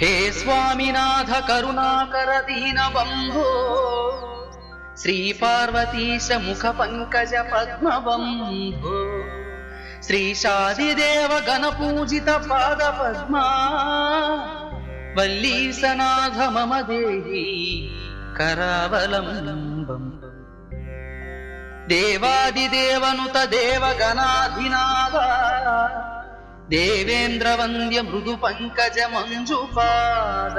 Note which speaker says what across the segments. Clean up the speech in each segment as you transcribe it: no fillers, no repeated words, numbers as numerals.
Speaker 1: हे स्वामिनाथ करुणाकर दीनबन्धो श्रीपार्वतीश मुखपङ्कज पद्मबन्धो श्रीशादिदेव गणपूजित पादपद्मा वल्लीसनाथ मम देहि करावलम्बम् देवादिदेवनुत देवगणाधिनाथ देवेन्द्रवन्द्य मृदु पंकज मंजुपाद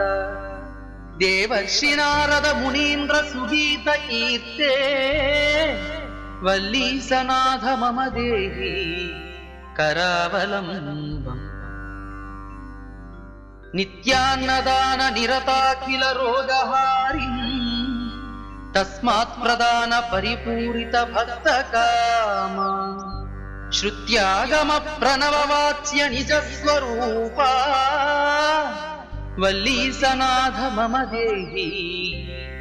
Speaker 1: देवर्षि नारद मुनीन्द्र सुगीत कीर्ते वल्लीसनाथ मम देहि करावलम्बम् नित्यान्नदान निरताखिल रोगहारिम् तस्मात् प्रदान परिपूरित भक्त कामा श्रुत्यागम प्रणववाच्य निज स्वरूपा वल्लीसनाथ मम देहि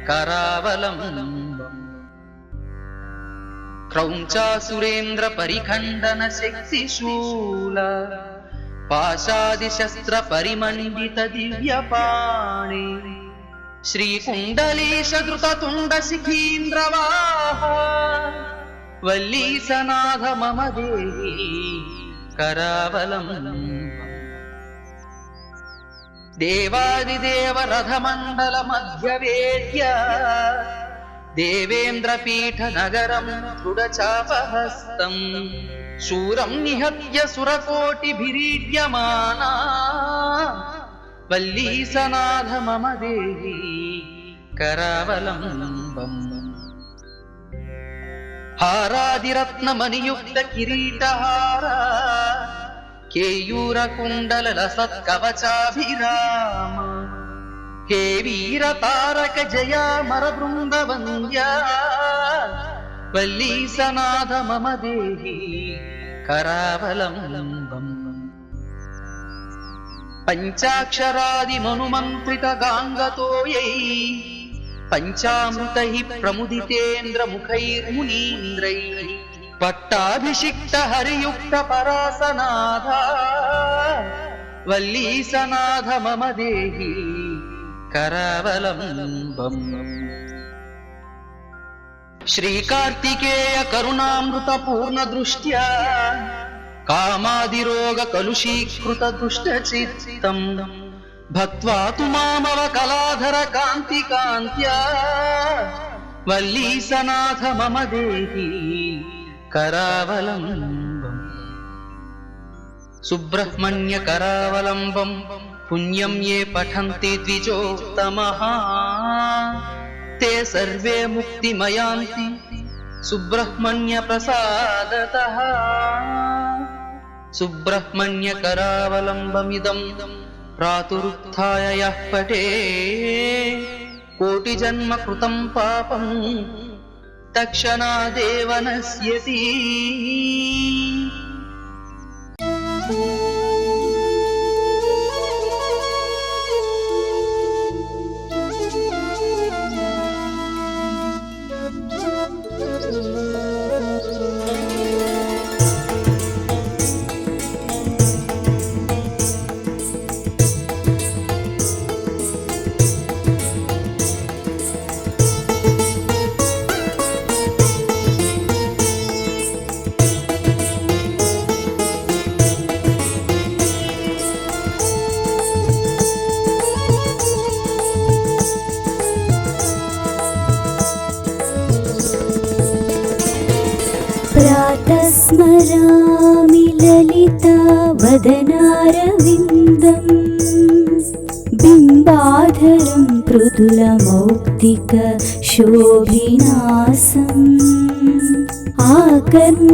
Speaker 1: करावलम्बम् क्रौञ्चासुरेन्द्र परिखण्डन शक्तिशूल पाशादिशस्त्र परिमण्डित दिव्यपाणि श्रीकुण्डलीश धृततुण्ड शिखीन्द्रवाह वल्लीसनाथ मम देहि करावलम्बम् देवादिदेव रथमण्डल मध्यवेद्य देवेन्द्रपीठ नगरं दृढचापहस्तम् शूरं निहत्य सुरकोटिभिरीड्यमाना वल्लीसनाथ मम देहि करावलम्बम् हारादिरत्नमणियुक्त किरीटहार केयूरकुण्डल लसत्कवचाभिराम हे वीरतारक जया मरबृन्दवन्द्या वल्लीसनाथ मम देहि करावलम्बम् पञ्चाक्षरादिमनुमन्त्रित गाङ्गतोयै पञ्चामृतैः प्रमुदितेन्द्र मुखैर्मुनीन्द्रैः पट्टाभिषिक्त हरियुक्त परासनाथ वल्लीसनाथ मम देहि करावलम्बम् श्रीकार्तिकेय करुणामृत पूर्ण दृष्ट्या कामादिरोग कलुषीकृत दुष्टचित्तम् भक्त्वा तु मामव कलाधर कान्ति कान्त्या वल्लीसनाथ मम देहि करावलम्बम् सुब्रह्मण्य करावलम्बम् पुण्यं ये पठन्ति द्विजोत्तमः ते सर्वे मुक्तिमयान्ति सुब्रह्मण्य प्रसादतः सुब्रह्मण्य करावलम्बमिदं प्रातरुत्थाय यः पठे कोटिजन्म कृतं पापं तत्क्षणादेव नश्यति।
Speaker 2: स्मरामि ललिता वदनारविन्दं बिम्बाधरं मृदुलमौक्तिक शोभिनासम् आकर्णदीर्घनयनं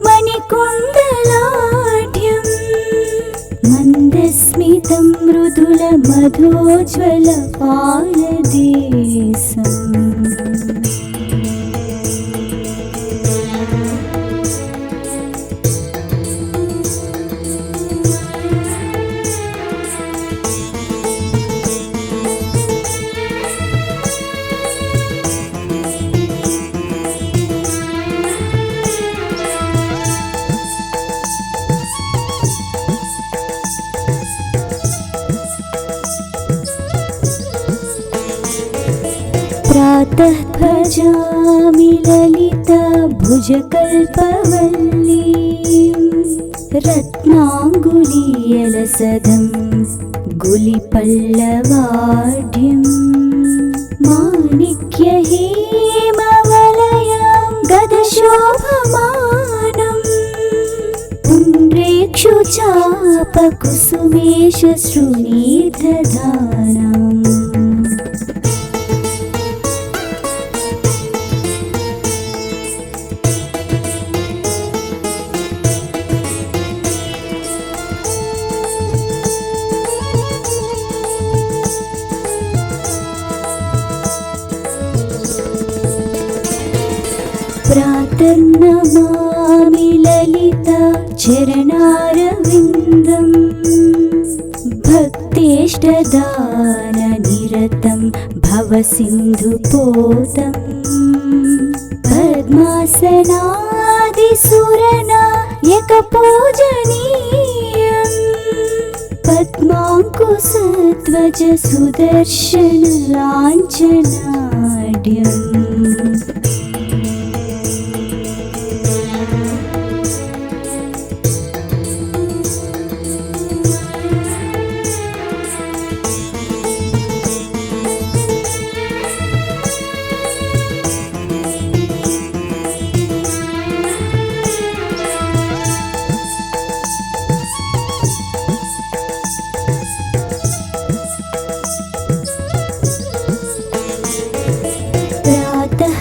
Speaker 2: मणिकुण्डलाढ्यं मन्दस्मितं मृदुलमधोज्वलपालदेशम् प्रातः भजामि ललिताभुजकल्पवल्लीं रत्नाङ्गुलीयलसदं गुलिपल्लवाढ्यं माणिक्यहेमवलयां गदशोभमानं पुण्ड्रेक्षुचापकुसुमेषु श्रुणीर्दधानम्। प्रातर्नमामि ललिता चरणारविन्दं भक्तेष्टदाननिरतं भवसिन्धुपोतं पद्मासनादिसुरनायकपूजनीयं पद्माङ्कुशध्वज सुदर्शनलाञ्छनाढ्यम्।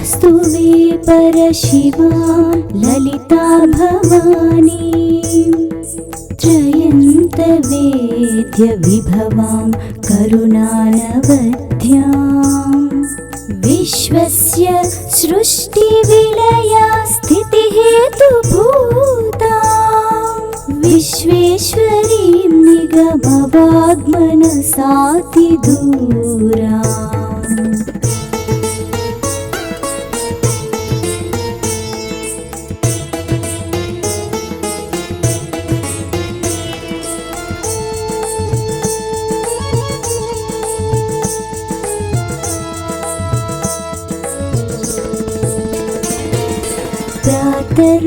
Speaker 2: स्तुवे परशिवां ललिता भवानी त्रयन्तवेद्यविभवां करुणानवद्यां विश्वस्य सृष्टिविलया स्थितिहेतुभूतां विश्वेश्वरीं निगमवाग्मनसातिदूराम्।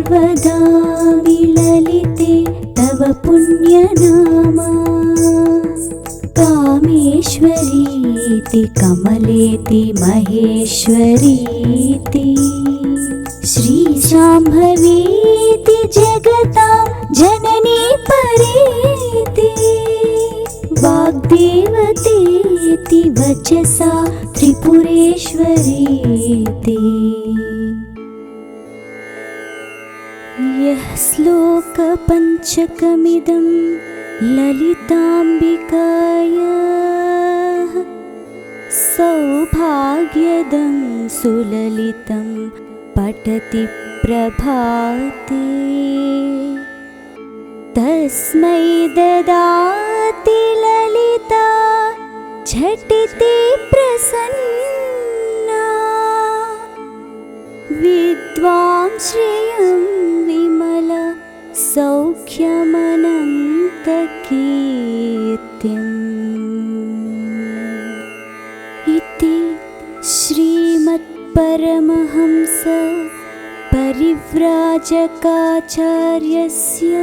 Speaker 2: प्रातर्वदामि ललिते तव पुण्यनामा कामेश्वरीति कमलेति महेश्वरीति श्रीशाम्भवीति जगतां जननी परेति वाग्देवतेति वचसा त्रिपुरेश्वरीति। यः श्लोकपञ्चकमिदं ललिताम्बिकायाः सौभाग्यदं सुललितं पठति प्रभाते तस्मै ददाति ललिता झटिति प्रसन्ना विद्वां श्रियं विमल सौख्यमनन्तकीर्तिम्। इति श्रीमत्परमहंस परिव्राजकाचार्यस्य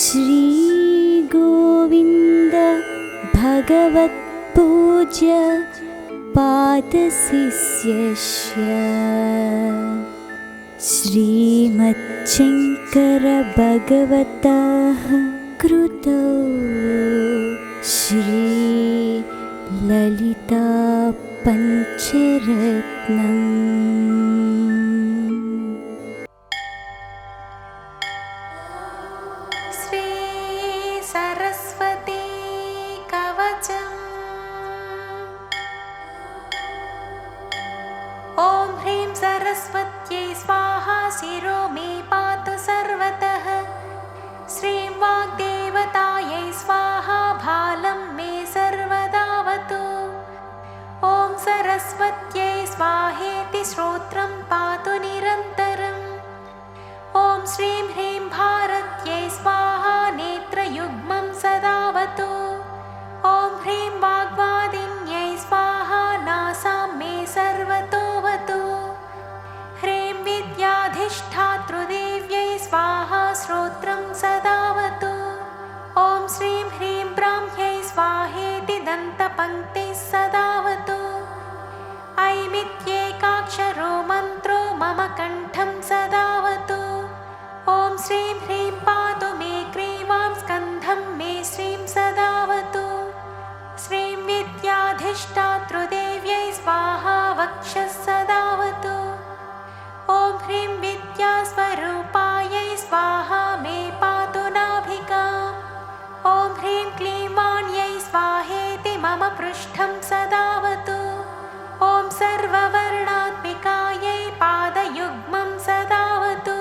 Speaker 2: श्रीगोविन्द भगवत्पूज्य पादशिष्यस्य श्रीमच्छङ्कर भगवतः कृतौ श्री ललिता पञ्चरत्नम्।
Speaker 3: श्री सरस्वती कवचम्। ॐ ह्रीं सरस्वत्यै स्वाहा शिरो मे पातु सर्वतः। श्रीं वाग्देवतायै स्वाहा भालं मे सर्वदावतु। ॐ सरस्वत्यै स्वाहेति श्रोत्रं पातु निरन्तरम्। ॐ श्रीं ह्रीं भारत्यै स्वाहा नेत्रयुग्मं सदावतु। ॐ ह्रीं वाग्वादिन्यै स्वाहा नास श्रोत्रं सदावतु। ॐ श्रीं ह्रीं ब्राह्म्यै स्वाहेति दन्तपङ्क्तिः सदावतु। ऐमित्येकाक्षरो मन्त्रो मम कण्ठं सदावतु। ॐ श्रीं ह्रीं पातु मे ग्रीवां स्कन्धं मे श्रीं सदावतु। श्रीं विद्याधिष्ठातृदेव्यै स्वाहा वक्षः सदावतु। ॐ ह्रीं विद्यास्वरूपायै स्वाहा मे पातु नाभिकाम्। ॐ ह्रीं क्लीं वाण्यै स्वाहेति मम पृष्ठं सदावतु। ॐ सर्ववर्णात्मिकायै पादयुग्मं सदावतु।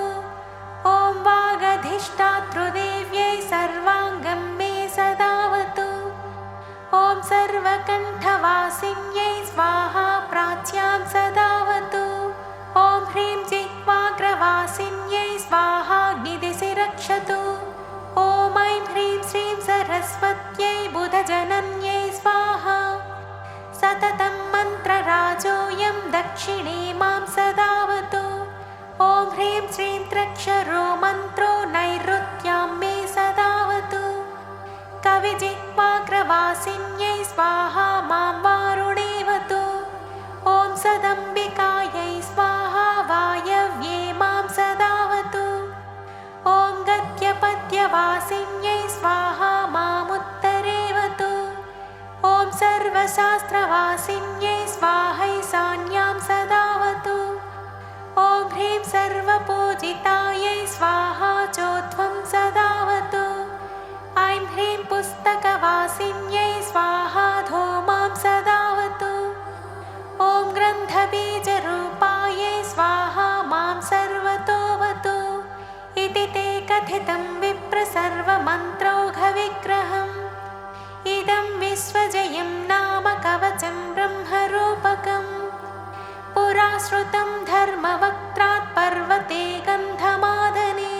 Speaker 3: ॐ वागधिष्ठातृदेव्यै सर्वाङ्गं मे सदावतु। ॐ सर्वकण्ठवासिन्यै स्वाहा प्राच्यां सदावतु। ॐ ह्रीं जिह्वाग्रवासिन्यै स्वाहाग्निदिशि रक्षतु। ॐ ऐं ह्रीं श्रीं सरस्वत्यै बुधजनन्यै स्वाहा। सततं मन्त्रराजोऽयं दक्षिणे मां सदावतु। ॐ ह्रीं श्रीं त्र्यक्षरो मन्त्रो नैऋत्यां मे सदावतु। कविजिह्वाग्रवासिन्यै स्वाहा मां वारुणेवतु। ॐ सदम्बिकायै स्वाहा वायव्ये मां सदावतु। ॐ गद्यपद्यवासिन्यै स्वाहा मामुत्तरेवतु। ॐ सर्वशास्त्रवासिन्यै स्वाहैशान्यां सदावतु। ॐ ह्रीं सर्वपूजितायै स्वाहा चोत्वं सदावतु। ऐं ह्रीं पुस्तकवासिन्यै स्वाहा धूमां सदावतु। ॐ ग्रन्थबीजरूपायै स्वाहा मां सर्वतोवतु। इति ते कथितं विप्रसर्वमन्त्रौघविग्रहम्। इदं विश्वजयं नाम कवचं ब्रह्मरूपकम्। पुरा श्रुतं धर्मवक्त्रात् पर्वते गन्धमादने।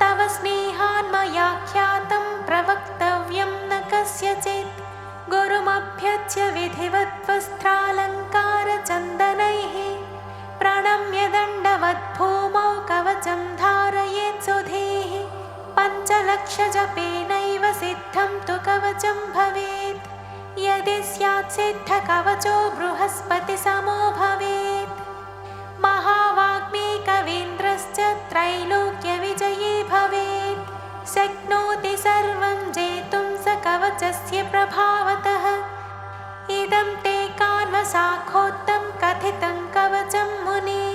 Speaker 3: तव स्नेहान्मयाख्यातं प्रवक्तव्यं न कस्यचित्। गुरुमभ्यच्य विधिवद्वस्त्रालङ्कारचन्दनैः प्रणम्य दण्डवद्भूमौ कवचं धारयेत् सुधीः। पञ्चलक्षजपेनैव सिद्धं तु कवचं भवेत्। यदि स्यात् सिद्धकवचो बृहस्पतिसमो भवेत्। महावाग्मी कवीन्द्रश्च त्रैलोक्यविजयी भवेत्। शक्नोति सर्वं जेतुं स कवचस्य प्रभावतः। इदं ते कान्वशाखोक्तं कथितं कवचं मुने।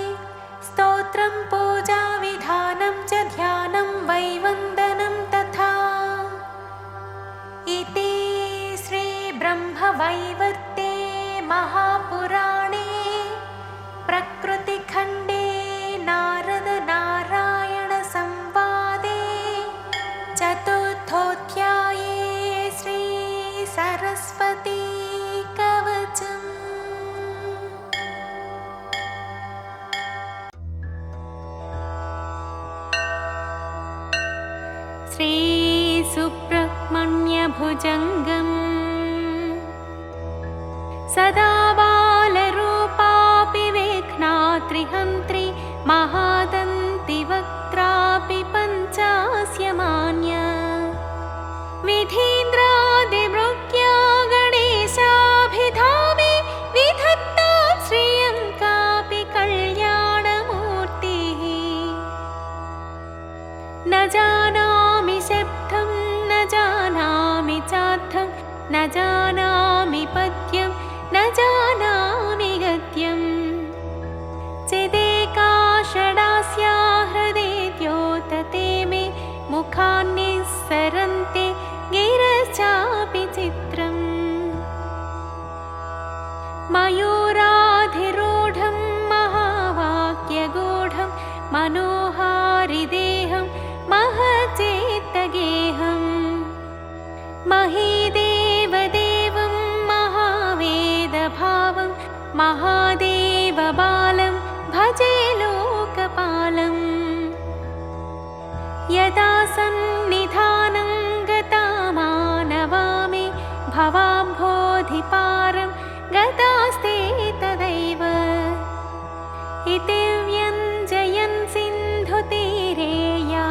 Speaker 3: स्तोत्रं पूजाविधानं च ध्यानं वैवन्दनं तथा। इति श्रीब्रह्मवैवर्ते महापुराणे प्रकृतिखण्डे नारदनारायणसंवादे चतुर्थोऽध्याये श्रीसरस्वती कवचम्। श्रीसुब्रह्मण्यभुजङ्गम् सदा बालरूपापि वेघ्नात्रिहन्त्री महादन्तिवक्त्रापि पञ्चास्यमान्य। विधीन्द्रादिमृग्या गणेशाभिधामे विधत्ता श्रियं कापि कल्याणमूर्तिः। न जानामि शब्दं न जानामि चार्थं न जानामि पद्यं न जानामि गद्यम्। चिदेका षडास्या हृदे द्योतते मे मुखान्निस्सरन्ते गिरश्चापि चित्रम्। मयूराधिरूढं महावाक्यगूढं मनोहारिदेहं महच्चेत्तगेहम्। महीदेवदेवं महावेदभावं महादेवबालं भजे लोकपालम्। यदा सन्निधानं गता मानवामि भवाम्भोधिपारं गतास्ते तदैव। इति व्यञ्जयन् सिन्धुतीरे या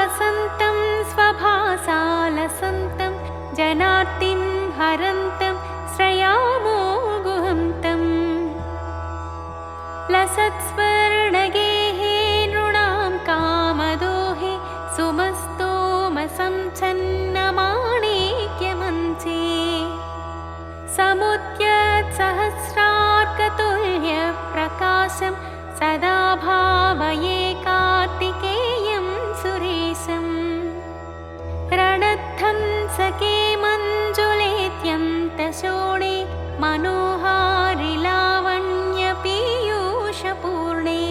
Speaker 3: भासन्तं स्वभासालसन्तं जनार्तिं हरन्तं श्रयामो गुहं तं लसत्स्वर्णगेहे नृणां कामदोहे सुमस्तोमसंच्छन्नमाणिक्यमञ्चे समुद्यत्सहस्रार्कतुल्यप्रकाशं सदा भावये कार्तिकेयं सुरेशम् रणध्वंसके मञ्जुलेत्यन्तशोणे मनोहारि लावण्यपीयूषपूर्णे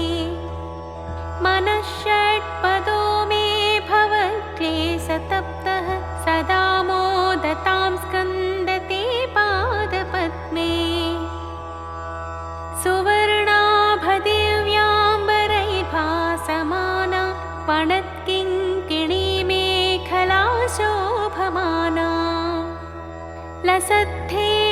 Speaker 3: मनःषट्पदो मे भवक्लेशतप्तः सदा मोदतां स्कन्दते पादपद्मे सुवर्णाभदिव्याम्बरैर्भासमाना पणत्किङ्किणीमेखला शोभमाना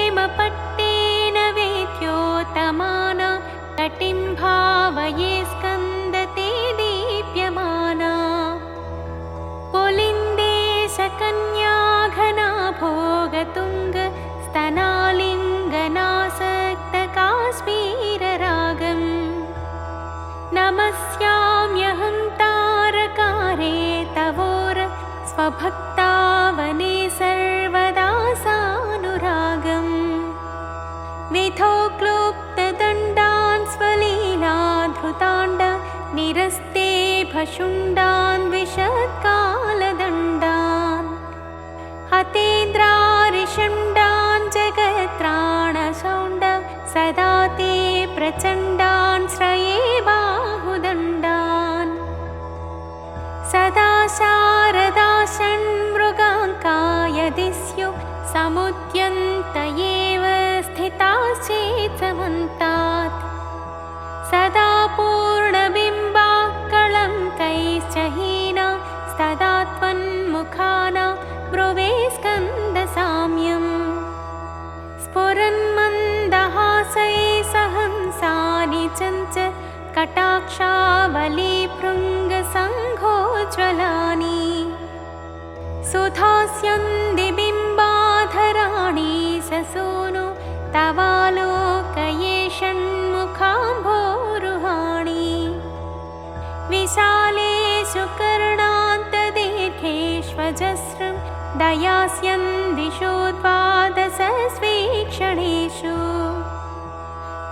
Speaker 3: लसद्धेमपट्टेन वेद्योतमाना तटिं भावये स्कन्दते दीप्यमाना पुलिन्देशकन्याघना भोगतुङ्ग स्तनालिङ्गनासक्तकाश्मीररागम् नमस्याम्यहं तारकारे तवोर स्वभक्तावने सर्वदा सानुरागम् विधौ क्लुप्तदण्डान् स्वलीलाधृताण्ड निरस्ते भशुण्डान् विषत्कालदण्डान् हतेन्द्रारिषण्डान् जगत्राणशौण्ड सदा ते प्रचण्डान् श्रये बाहुदण्डान् सदा शारदा षण्मृगाङ्कायदि स्युः समुद्यन्त एव स्थिताश्चेत् समन्तात् सदा पूर्णबिम्बाकळङ्कैश्च हीना सदा त्वन्मुखाना ब्रुवे स्कन्दसाम्यम् स्फुरन्मन्दहासैः सहंसानि चञ्च कटाक्षावलीभृङ्गसङ्घोज्ज्वलानि सुधास्यन्दिबिम्बाधराणि ससूनु तवालोकये षण्मुखाम्भोरुहाणि विशालेषु कर्णान्तदीर्घेष्वजस्रं दयास्यन्दिशो द्वादशस्वीक्षणेषु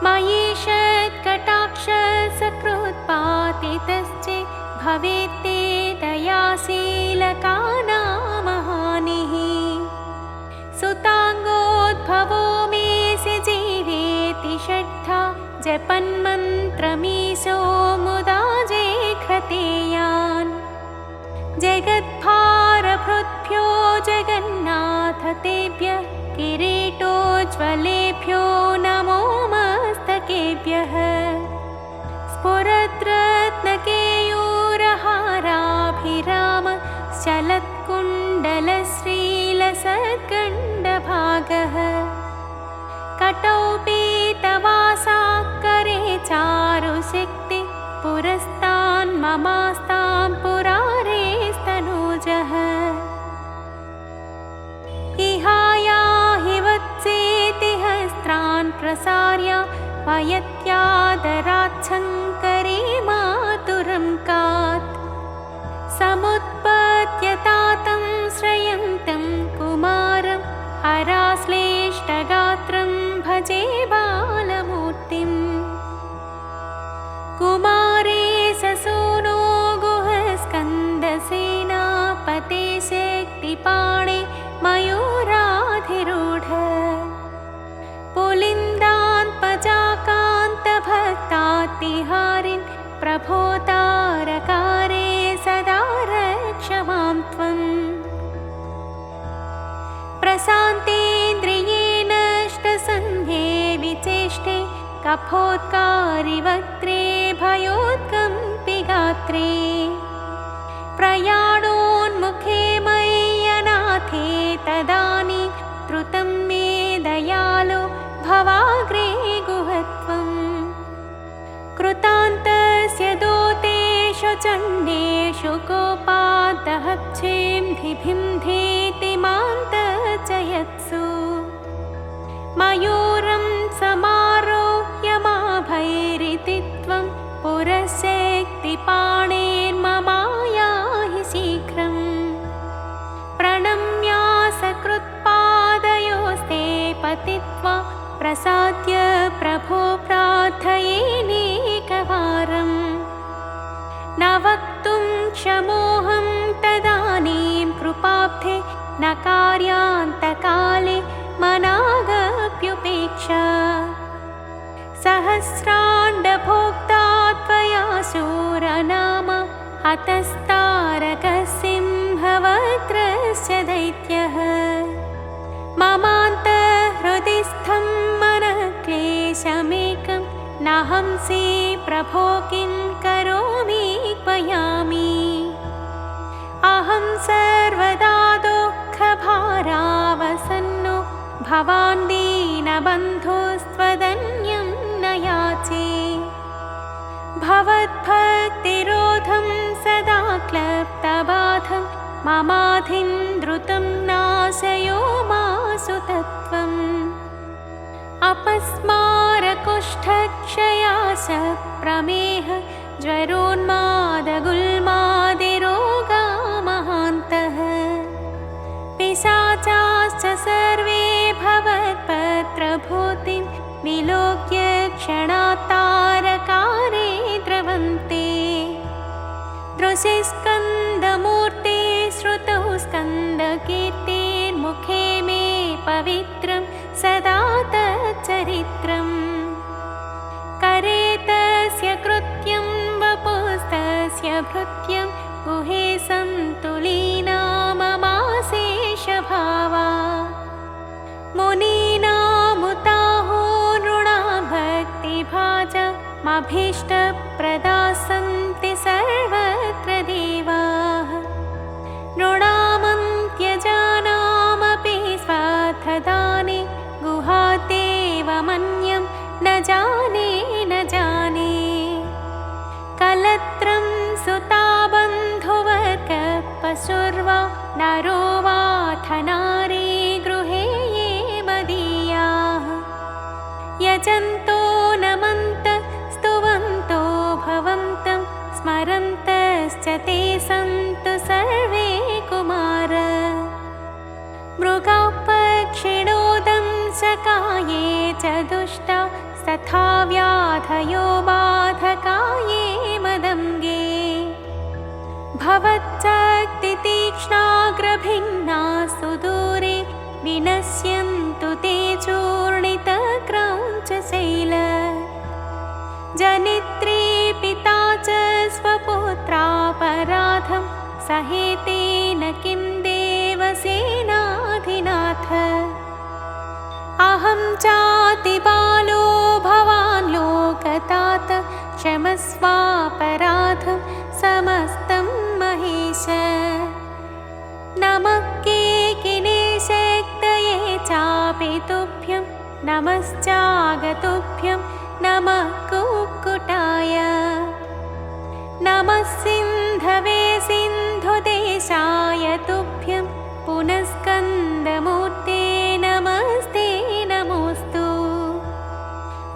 Speaker 3: मयेषत्कटाक्षसकृत्पातितश्चे भवेत्ते दयाशीलकानामहानिः सुताङ्गोद्भवो मेऽसि जीवेति षट्धा जपन्मन्त्रमीशो मुदा जेघतेयान् जगद्भारभृद्भ्यो जगन्नाथ तेभ्यः किरीटोज्ज्वलेभ्यो नमो मस्तकेभ्यः स्फुरद्रत्नकेयूरहाराभिराम चलत्कुण्डलश्रीलसद्गण्डभागः कटौ पीतवासाकरे चारुशक्ति पुरस्तान् ममास्तां पुरारेस्तनूजः इहायाहि वत्सेति हस्त्रान् प्रसार्य वयत्यादराच्छङ्करे मातुरं कात् समुत्पद्यतातं श्रयन्तं कुमारं हराश्लेष्टगात्रं भजे बालमूर्तिम् कुमारे ससूनो गुहस्कन्दसेनापते शक्तिपाणे मयूराधिरूढ पुलिन्दान् पजाकान्तभक्तातिहारिन् प्रभोतारकारे सदा रक्ष मां त्वम् प्रशान्तेन्द्रियेणष्टसन्ध्ये विचेष्टे कफोत्कारिवक्त्रे भयोत्कम्पि गात्रे प्रयाणोन्मुखे मय्यनाथे तदानीं त्रुतं मे दयालो भवाग्रे गुहत्वम् कृतान्तस्य दोतेषु चण्डेषु कोपाद् मातहच्छेन्धिभिन्धेति मान्तजयत्सु मयूरं समारोह्य माभैरिति त्वं पुरशक्तिपाणेर्ममायाहि शीघ्रम् प्रणम्यासकृत्पादयोस्ते पतित्वा प्रसाद्य प्रभो प्रार्थयेनेकवारम् न वक्तुं क्षमोऽहं तदानीं कृपाब्धे न कार्यान्तकाले मनागप्युपेक्षा सहस्राण्डभोक्ता त्वया शूरनाम हतस्तारकसिंहवक्त्रस्य दैत्यः ममान्तःहृदिस्थं मनक्लेशमेकं नाहंसि प्रभो किं करोमि क्वयामि अहं सर्वदा दुःखभारावसन्नो भवान् दीनबन्धुस्त्वदन्यं न याचे भवद्भक्तिरोधं सदा क्लप्तबाधं ममाधिं द्रुतं नाशयो मासु तत्त्वम् अपस्मारकुष्ठक्षयास प्रमेह ज्वरोन्मादगुल्मादिरोगा महान्तः पिशाचाश्च सर्वे भवत्पत्रभूतिं विलोक्य क्षणात्तारकारे द्रवन्ते दृशिस्कन्दमूर्ते श्रुतौ स्कन्दकीर्तेर्मुखे मे पवित्रं सदा तच्चरित्रम् करे तस्य कृत्यं वपुस्तस्य भृत्यं गुहे सन्तुलीना ममाशेषभावा मुनीनामुताहो नृणां भक्तिभाजमभीष्टप्रदाः सन्ति सर्वत्र देवाः नृणामन्त्यजानामपि स्वार्थदाने गुहादेवमन्यं न जाने न जाने कलत्रं सुता बन्धुवर्गपशुर्वा नरो वाथ नारी गृहे ये मदीयाः यजन्तो नमन्त स्तुवन्तो भवन्तं स्मरन्तश्च ते सन्तु सर्वे कुमार मृगाः पक्षिणोदं शकाये च दुष्टा तथा व्याधयो बाधकाये मदङ्गे भवच्चक्तितीक्ष्णाग्रभिन्ना सुदूरे विनश्यन्तु ते चूर्णितक्रौञ्चशैल जनित्री पिता च स्वपुत्रापराधं सहेतेन किं देवसेनाधिनाथ अहं चातिबालो भवान् लोकतात क्षमस्वापराधं समस्तं महेश नमः केकिनेशक्तये चापि तुभ्यं नमश्चागतुभ्यं नमः कुक्कुटाय नमः सिन्धवे सिन्धुदेशाय तुभ्यं पुनस्कन्दमूर्ते नमस्ते नमोऽस्तु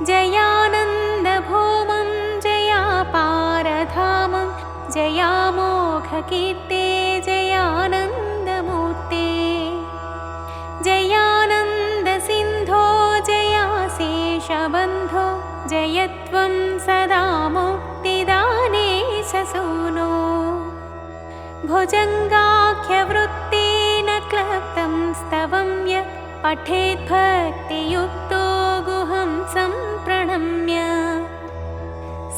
Speaker 3: जयानन्दभूमं जयापारधामं जयामोघकीर्ते जयानन्दमूर्ते जयानन्दसिन्धो जयाशेषबन्धो जयत्वं सदा मुक्तिदाने शसूनो भुजङ्गाख्यवृत्तेन क्लप्तं स्तवं य पठेद्भक्तियुक्तो गुहं सम्प्रणम्य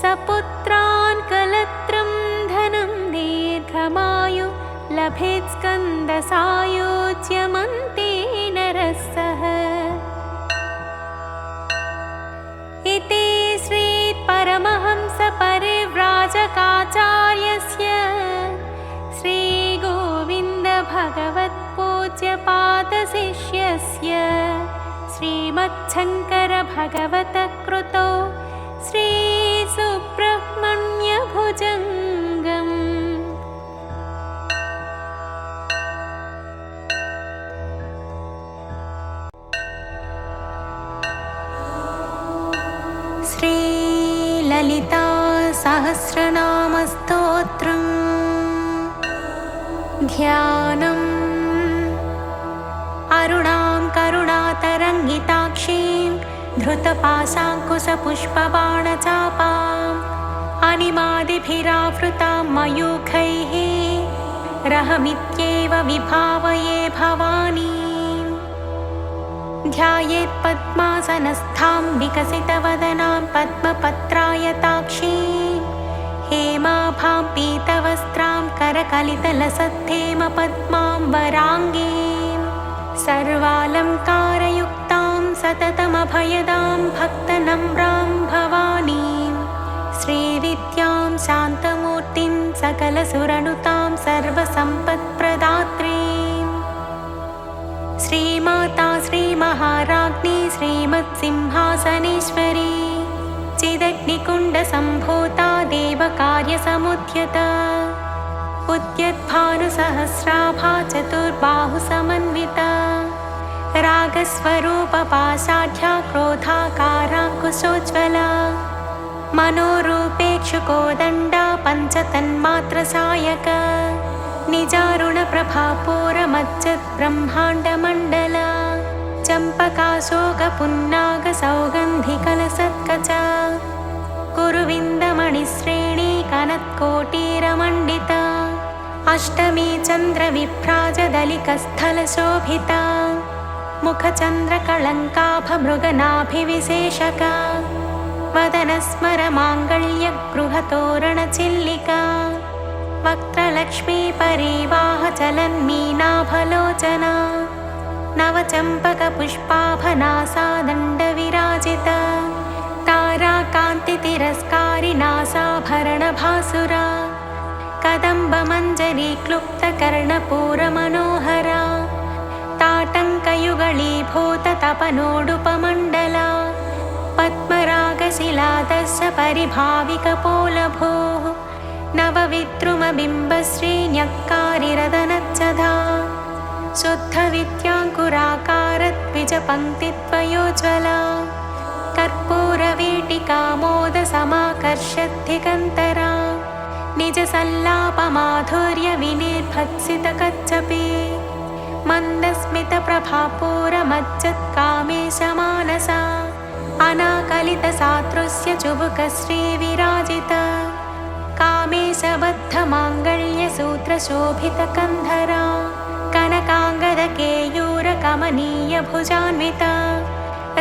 Speaker 3: सपुत्रान् कलत्रं धनं दीर्घमायु लभेत् स्कन्दसायोज्यमन्ते नरः इति श्रीपरमहंसपरिव्राजकाचार्यस्य श्रीगोविन्दभगवत्पूज्यपादशिष्यस्य श्रीमच्छङ्करभगवतकृतो श्रीसुब्रह्मण्यभुजङ्गम् सहस्रनामस्तोत्रम् ध्यानम् अरुणां करुणातरङ्गिताक्षीं धृतपाशाङ्कुशपुष्पबाणचापाम् अनिमादिभिरावृतां मयूखैः रहमित्येव विभावये भवानीं। ध्यायेत् पद्मासनस्थां विकसितवदनां पद्मपत्रायताक्षीं हेमाभां पीतवस्त्रां करकलितलसद्धेमपद्मां वराङ्गीं सर्वालङ्कारयुक्तां सततमभयदां भक्तनम्रां भवानीं श्रीविद्यां शान्तमूर्तिं सकलसुरनुतां सर्वसम्पत्प्रदात्रीं श्रीमाता श्रीमहाराज्ञी श्रीमत्सिंहासनेश्वरी चिदग्निकुण्डसम्भूता देवकार्यसमुद्यता उद्यद्भानुसहस्राभा चतुर्बाहुसमन्विता रागस्वरूपपाशाढ्या क्रोधाकाराङ्कुशोज्ज्वला मनोरूपेक्षुकोदण्डा पञ्चतन्मात्रसायका निजारुणप्रभापूरमज्जद्ब्रह्माण्डमण्डला चम्पकाशोकपुन्नागसौगन्धिकलसत्कचा कुरुविन्दमणिश्रेणी कनत्कोटीरमण्डिता अष्टमी चन्द्रविभ्राजदलिकस्थलशोभिता मुखचन्द्रकळङ्काभमृगनाभिविशेषका वदनस्मरमाङ्गल्यगृहतोरणचिल्लिका वक्त्रलक्ष्मीपरीवाहचलन्मीनाभलोचना नवचम्पकपुष्पाभनासा दण्डविराजिता ताराकान्तितिरस्कारिनासाभरणभासुरा कदम्बमञ्जरीक्लुप्तकर्णपूरमनोहरा ताटङ्कयुगळीभूततपनोडुपमण्डला पद्मरागशिलादस्य परिभाविकपोलभूः नवविद्रुमबिम्बश्रीन्यक्कारिरदनच्छदा शुद्धविद्याङ्कुराकारद्विजपङ्क्तिद्वयोज्ज्वला कर्पूरवीटिकामोदसमाकर्षद्दिगन्तरा निजसल्लापमाधुर्यविनिर्भत्सितकच्छपि मन्दस्मितप्रभापूरमज्जत्कामेशमानसा अनाकलितसादृश्य चुबुकश्रीविराजिता कामेशबद्धमाङ्गल्यसूत्रशोभितकन्धरा कनकाङ्गदकेयूरकमनीयभुजान्विता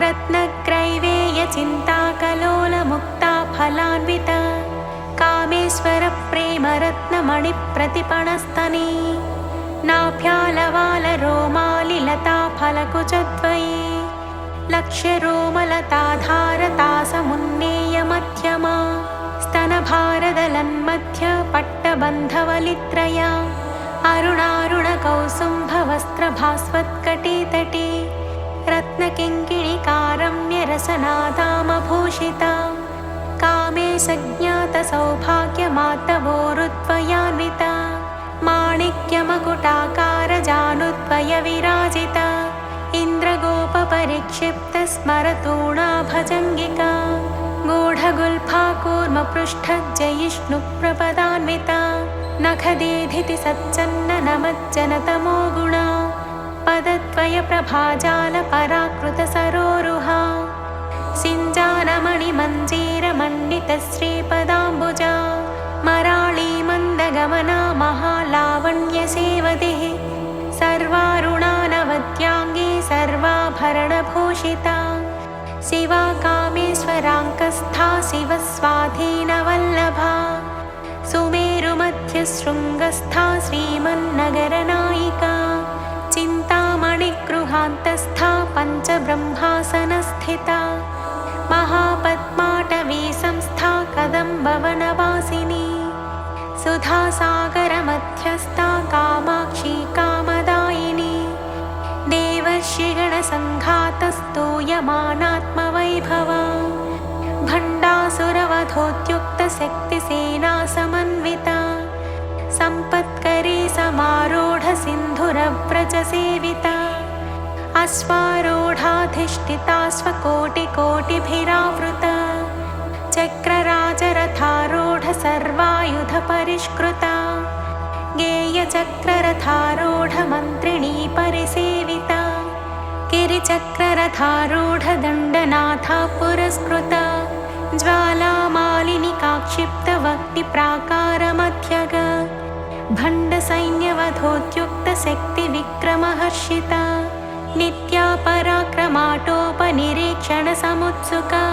Speaker 3: रत्नग्रैवेयचिन्ताकलोलमुक्ता फलान्विता कामेश्वरप्रेमरत्नमणिप्रतिपणस्तनी नाभ्यालवालरोमालिलता फलकुचद्वये लक्ष्यरोमलताधारतासमुन्नेयमध्यमा स्तनभारदलन्मध्य पट्टबन्धवलित्रया अरुणारुणकौसुम्भवस्त्रभास्वत्कटीतटी रत्नकिङ्किणिकारम्यरसनादामभूषिता कामेशज्ञातसौभाग्यमातवोरुद्वयान्विता माणिक्यमकुटाकारजानुद्वयविराजिता इन्द्रगोपपरिक्षिप्तस्मरतूणाभजङ्गिका गूढगुल्फाकूर्मपृष्ठज्जयिष्णुप्रपदान्विता नखदीधितिसच्चन्ननमज्जनतमो गुणा पदद्वयप्रभाजालपराकृतसरोरुहा सिञ्जानमणिमञ्जीरमण्डितश्रीपदाम्बुजा मराळीमन्दगमना महालावण्यसेवतिः सर्वारुणानवद्याङ्गी सर्वाभरणभूषिता शिवा कामेश्वराङ्कस्था शिवस्वाधीनवल्लभा सुमेरुमध्यशृङ्गस्था श्रीमन्नगरनायिका चिन्तामणिगृहान्तस्था पञ्चब्रह्मासनस्थिता महापद्माटवी संस्था कदम्बवनवासिनी सुधासागरमध्यस्था कामाक्षी कामदायिनी देवर्षिगणसङ्घातस्तूयमानात्मवैभवा भण्डासुरवधोद्युक्तशक्तिसेनासमन्विता सम्पत्करी समारूढसिन्धुरव्रजसेविता अश्वारूढाधिष्ठिता स्वकोटिकोटिभिरावृता चक्रराजरथारूढ परिष्कृता गेयचक्ररथारूढमन्त्रिणी परिसेविता गिरिचक्ररथारूढदण्डनाथा पुरस्कृता ज्वालामालिनिका क्षिप्तवक्तिप्राकारमध्यग भण्डसैन्यवधोद्युक्तशक्तिविक्रमहर्षिता नित्या पराक्रमाटोपनिरीक्षणसमुत्सुका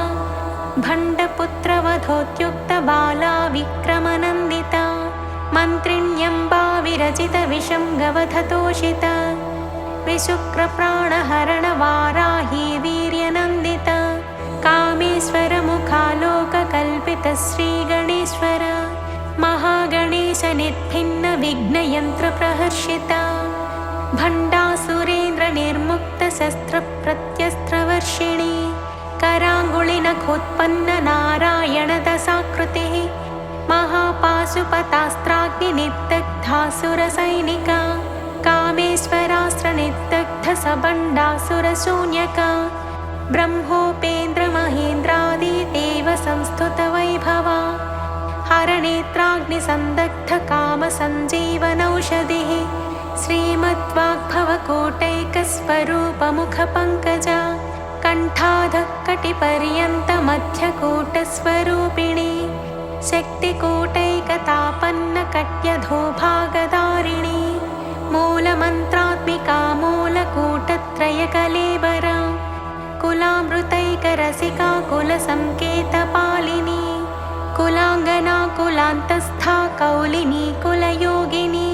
Speaker 3: भण्डपुत्रवधोद्युक्तबाला विक्रमनन्दिता मन्त्रिण्यम्बा विरचितविषं गवधतोषिता विशुक्रप्राणहरणवाराही वीर्यनन्दिता कामेश्वरमुखालोककल्पितश्रीगणेश्वर महागणेशनिर्भिन्नविघ्नयन्त्रप्रहर्षिता भण्डासुरेन्द्रनिर्मुक्तशस्त्रप्रत्यस्त्रवर्षिणी कराङ्गुलिनखोत्पन्ननारायणदशाकृतिः महापाशुपतास्त्राग्निनिर्दग्धासुरसैनिका कामेश्वरास्त्रनिर्दग्धसबण्डासुरशून्यका ब्रह्मोपेन्द्रमहेन्द्रादिदेव संस्तुतवैभवा हरनेत्राग्निसन्दग्धकामसञ्जीवनौषधिः श्रीमद्वाग्भवकोटैकस्वरूपमुखपङ्कजा कण्ठाधःकटिपर्यन्तमध्यकूटस्वरूपिणी शक्तिकूटैकतापन्नकट्यधोभागधारिणी मूलमन्त्रात्मिका मूलकूटत्रयकलेबरा कुलामृतैकरसिका कुलसङ्केतपालिनी कुलाङ्गना कुलान्तस्था कौलिनी कुलयोगिनी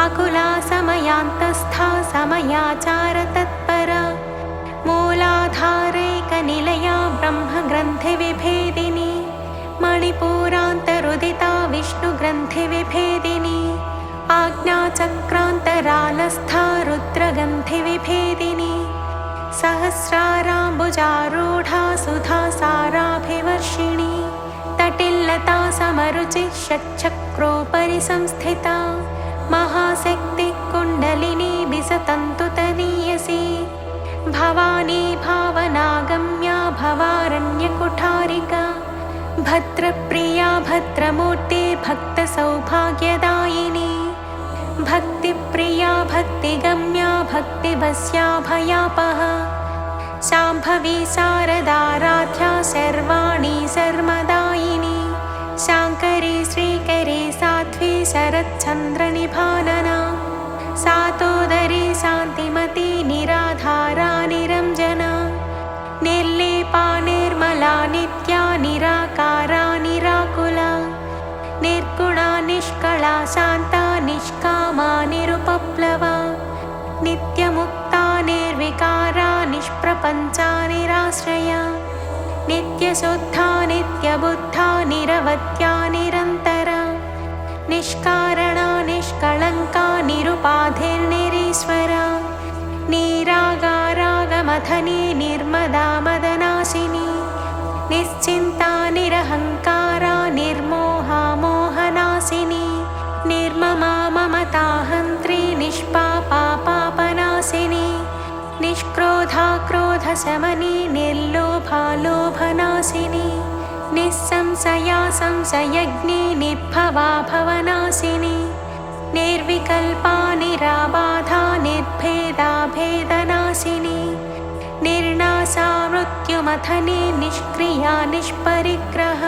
Speaker 3: अकुला समयान्तस्था समयाचारतत्परा मूलाधारैकनिलया ब्रह्मग्रन्थिविभेदिनी मणिपूरान्तरुदिता विष्णुग्रन्थिविभेदिनी आज्ञाचक्रान्तरालस्था रुद्रगन्थिविभेदिनी सहस्राराम्बुजारूढा सुधासाराभिवर्षिणी तटिल्लता समरुचिः षट्चक्रोपरि संस्थिता महाशक्तिः कुण्डलिनी विसतन्तुतनीयसी भवानी भावनागम्या भवारण्यकुठारिका भद्रप्रिया भद्रमूर्ते भक्तसौभाग्यदायिनी भक्तिप्रिया भक्तिगम्या भक्तिभस्या भयापहा शाम्भवी शारदाराध्या सर्वाणि सर्वदायिनी शाङ्करी श्रीकरी साध्वी शरच्चन्द्रनिभानना सातोदरी शान्तिमती निराधारा निरञ्जना निर्लेपा निर्मला नित्या निराकारा निराकुला निर्गुणा निष्कला शान्ता निष्कामा निरुपप्लवा नित्यमुक्ता निर्विकारा निष्प्रपञ्चा निराश्रया नित्यशुद्धा नित्यबुद्धा निरवध्या निरन्तरा निष्कारणा निष्कळङ्का निरुपाधिर्निरीश्वरा निरागारागमथनी निर्मदा मदनाशिनी निश्चिन्ता निरहङ्कारा निर्मोहा मोहनाशिनी निर्ममा ममताहन्त्री निष्पापा पापनाशिनी निष्क्रोधा क्रोधशमनी निर्लोभा लोभनाशिनी निस्संशया संशयग्नि निर्भवा भवनाशिनी निर्विकल्पा निराबाधा निर्भेदा भेदनाशिनी निर्नाशा मृत्युमथनी निष्क्रिया निष्परिग्रह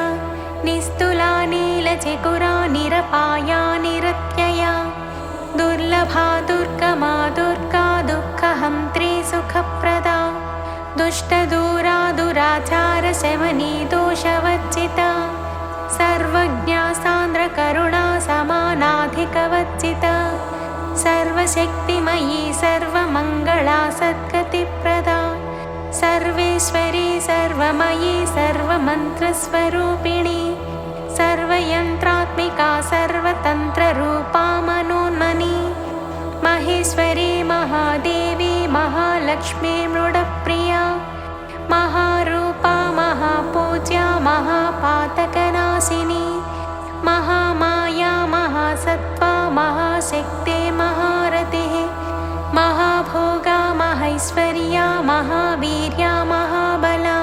Speaker 3: निस्तुला नीलचिकुरा निरपाया निरत्यया दुर्लभा दुर्गमा दुर्गा दुःखहन्त्री सुखप्रदा दुष्टदूरा दुराचारशमनी दोषवर्जिता सर्वज्ञा सान्द्रकरुणा समानाधिकवर्जिता सर्वशक्तिमयी सर्वमङ्गला सद्गतिप्रदा सर्वेश्वरी सर्वमयी सर्वमन्त्रस्वरूपिणी सर्वयन्त्रात्मिका सर्वतन्त्ररूपा मनोन्मनी महेश्वरी महादेवी महालक्ष्मी मृडप्रिया महारूपा महापूज्या महापातकनाशिनी महामाया महासत्त्वा महाशक्ति महारतिः महाभोगा महैश्वर्या महावीर्या महाबला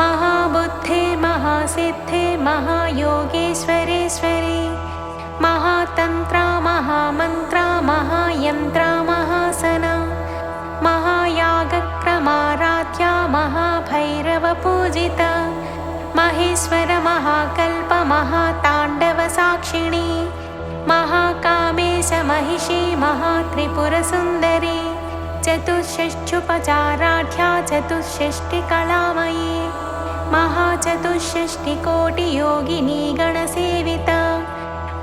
Speaker 3: महाबुद्धे महासिद्धे महायोगेश्वरेश्वरी महामन्त्रा महायन्त्रा महासना महायागक्रमाराध्या महाभैरवपूजिता महेश्वर महाकल्प महाताण्डवसाक्षिणी महाकामेश महिषी महात्रिपुरसुन्दरी चतुष्षष्ठ्युपचाराढ्या चतुष्षष्टिकलामयी महाचतुष्षष्टिकोटियोगिनी गणसेविता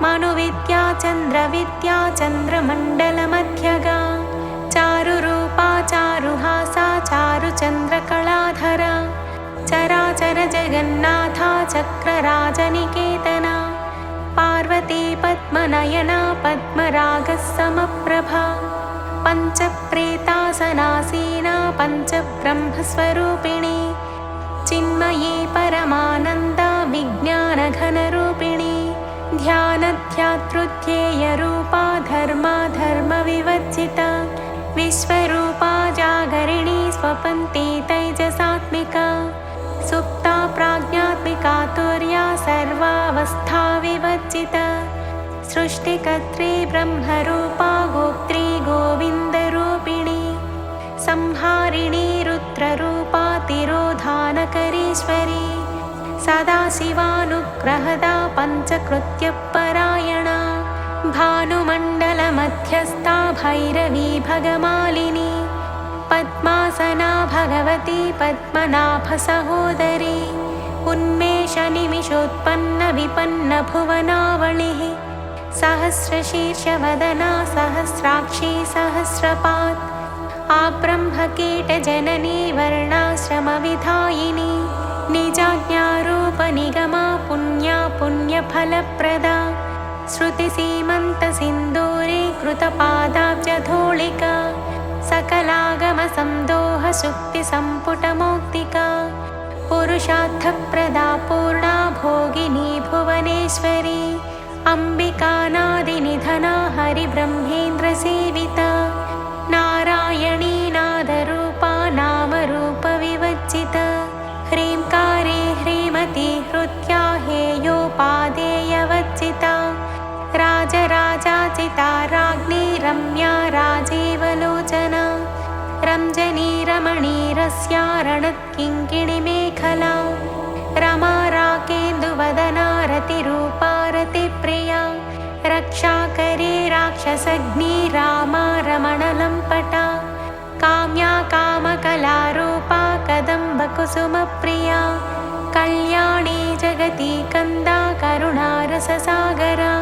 Speaker 3: मनुविद्या चन्द्रविद्या चन्द्रमण्डलमध्यगा चारुरूपा चारुहासा चारुचन्द्रकलाधरा चराचर जगन्नाथा चक्रराजनिकेतना पार्वती पद्मनयना पद्मरागसमप्रभा पञ्चप्रेतासनासीना पञ्चब्रह्मस्वरूपिणी चिन्मयी परमानन्दा विज्ञानघनरूपिणी ध्यानध्यातृध्येयरूपा धर्मा धर्मविवर्जिता विश्वरूपा जागरिणी स्वपन्ती तैजसात्मिका सुप्ता प्राज्ञात्मिका तुर्या सर्वावस्था विवर्जिता सृष्टिकर्त्री ब्रह्मरूपा गोप्त्री गोविन्दरूपिणी संहारिणी रुद्ररूपा तिरोधानकरीश्वरी सदाशिवानुग्रहदा पञ्चकृत्यपरायणा भानुमण्डलमध्यस्था भैरवी भगमालिनी पद्मासना भगवती पद्मनाभसहोदरी उन्मेषनिमिषोत्पन्नविपन्नभुवनावलिः सहस्रशीर्षवदना सहस्राक्षी सहस्रपात् आब्रह्मकीटजननी वर्णाश्रमविधायिनी निजाज्ञारूपनिगमा पुण्या पुण्यफलप्रदा श्रुतिसीमन्तसिन्दूरी कृतपादाब्जधूलिका सकलागमसन्दोहशुक्तिसम्पुटमौक्तिका पुरुषार्थप्रदा पूर्णा भोगिनी भुवनेश्वरी अम्बिकानादिनिधना हरिब्रह्मेन्द्रसेविता नारायणी नादरूपा नामरूपविवर्जिता ह्रीङ्कारे ह्रीमती हृद्या हेयोपादेयवर्जिता राजराजाचिता राज्ञी रम्या राजीवलोचना रञ्जनी रमणीरस्या रणत्किङ्किणिमेखला रमा राकेन्दुवदना रतिरूपा रतिप्रिया रक्षाकरी राक्षसग्नी रामा रमणलम्पटा काम्या कामकलारूपा कदम्बकुसुमप्रिया कल्याणी जगती कन्दा करुणारससागरा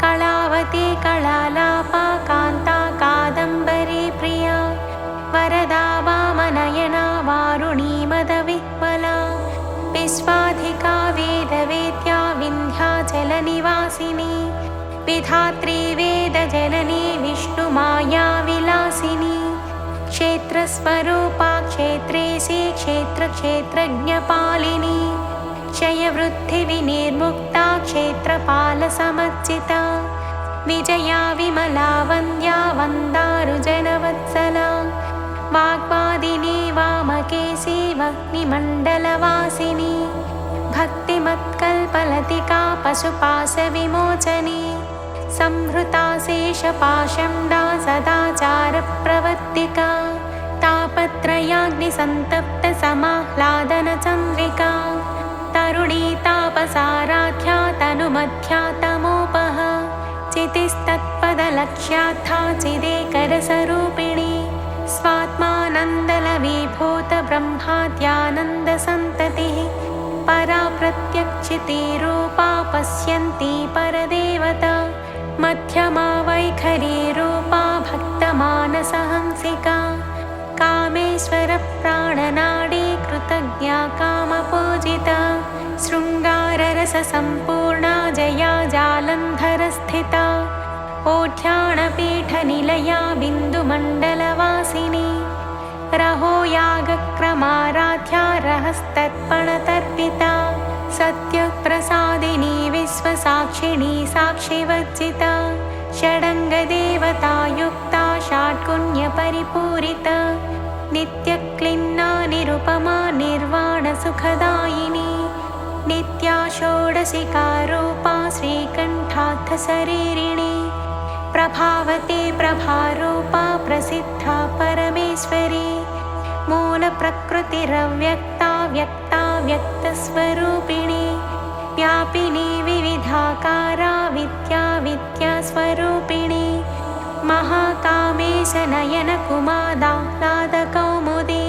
Speaker 3: कलावती कलालापा कान्ता कादम्बरी प्रिया वरदा वामनयना वारुणी मदविह्वला विश्वाधिका वेदवेद्या विन्ध्याचलनिवासिनी विधात्री वेदजननी विष्णुमाया विलासिनी क्षेत्रस्वरूपा क्षेत्रेशी क्षेत्रक्षेत्रज्ञपालिनी क्षयवृद्धिविनिर्मुक्ता क्षेत्रपालसमर्जिता विजया विमला वन्द्या वन्दारुजनवत्सला वाग्वादिनी वामकेशी वह्निमण्डलवासिनी भक्तिमत्कल्पलतिका पशुपाशविमोचनी संहृता शेषपाषण्डा सदाचारप्रवर्तिका तापत्रयाग्निसन्तप्तसमाह्लादनचन्द्रिका तरुणी तापसाराध्या तनुमध्या तमोपः चितिस्तत्पदलक्ष्यार्था चिदेकरसरूपिणी स्वात्मानन्दलवीभूतब्रह्माद्यानन्दसन्ततिः परा प्रत्यक्षितिरूपा पश्यन्ती परदेवता मध्यमा वैखरीरूपा भक्तमानसहंसिका कामेश्वरप्राणनाडी कृतज्ञा कामपूजिता शृङ्गाररससम्पूर्णा जया जालन्धरस्थिता ओढ्याणपीठनिलया बिन्दुमण्डलवासिनी रहो यागक्रमाराध्या रहस्तर्पणतर्पिता सत्यप्रसादिनी विश्वसाक्षिणी साक्षिवर्जिता षडङ्गदेवतायुक्ता षाड्गुण्यपरिपूरिता नित्यक्लिन्ना निरुपमा निर्वाणसुखदायिनी नित्या षोडशिकारूपा श्रीकण्ठार्थशरीरिणी प्रभावती प्रभारूपा प्रसिद्धा परमेश्वरी मूलप्रकृतिरव्यक्ता व्यक्ता व्यक्तस्वरूपिणी व्यापिनी विविधाकारा विद्या विद्यास्वरूपिणी महाकामेशनयनकुमादाह्लादकौमुदी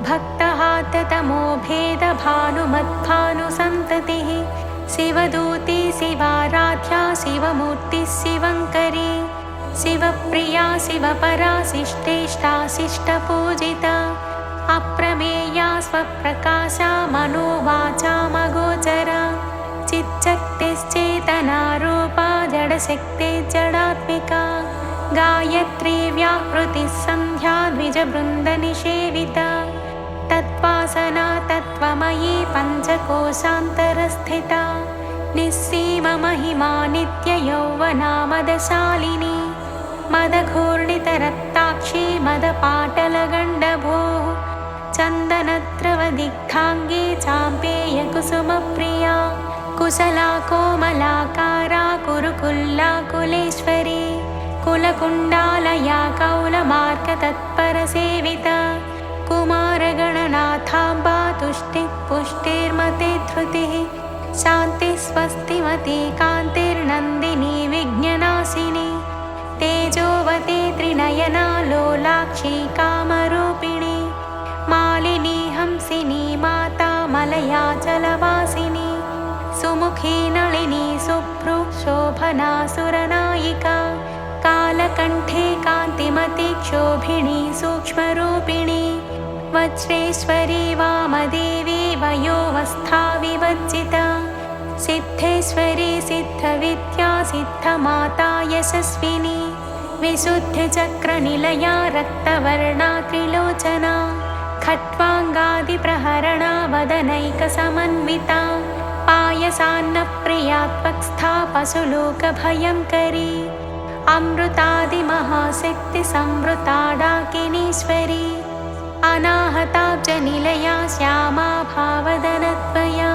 Speaker 3: भक्तहाततमो भेदभानुमद्भानुसन्ततिः शिवदूती शिवाराध्या शिवमूर्तिः शिवङ्करी शिवप्रिया शिवपरा शिष्टेष्टा शिष्टपूजिता अप्रमेया स्वप्रकाशा मनोवाचामगोचरा चिच्चक्तिश्चेतनारूपा जडशक्तिर्जडात्मिका गायत्री व्याहृतिः सन्ध्या द्विजवृन्दनिषेविता तत्त्वासना तत्त्वमयी पञ्चकोशान्तरस्थिता निस्सीममहिमा नित्ययौवनामदशालिनी मदघूर्णितरक्ताक्षी मदपाटलगण्डभोः चन्दनद्रवदिग्धाङ्गी चाम्पेयकुसुमप्रिया कुशला कोमलाकारा कुरुकुल्ला कुलेश्वरी कुलकुण्डालया कौलमार्गतत्परसेविता कुमारगणनाथाम्बा तुष्टिः पुष्टिर्मते धृतिः शान्तिः स्वस्तिमती कान्तिर्नन्दिनी विघ्ननाशिनी तेजोवती त्रिनयना लोलाक्षी कामरूपिणी मालिनी हंसिनी माता मलया जलवासिनी सुमुखी नलिनी सुभ्रु शोभना सुरनायिका कालकण्ठे कान्तिमती क्षोभिणी सूक्ष्मरूपिणी वज्रेश्वरी वामदेवी वयोवस्था विवर्जिता सिद्धेश्वरी सिद्धविद्या सिद्धमाता यशस्विनी विशुद्धिचक्रनिलया रक्तवर्णा त्रिलोचना खट्वाङ्गादिप्रहरणा वदनैकसमन्विता पायसान्नप्रिया त्वक्स्था पशुलोकभयङ्करी अमृतादिमहाशक्तिसंवृता डाकिनीश्वरी अनाहताब्जनिलया श्यामा भावदनद्वया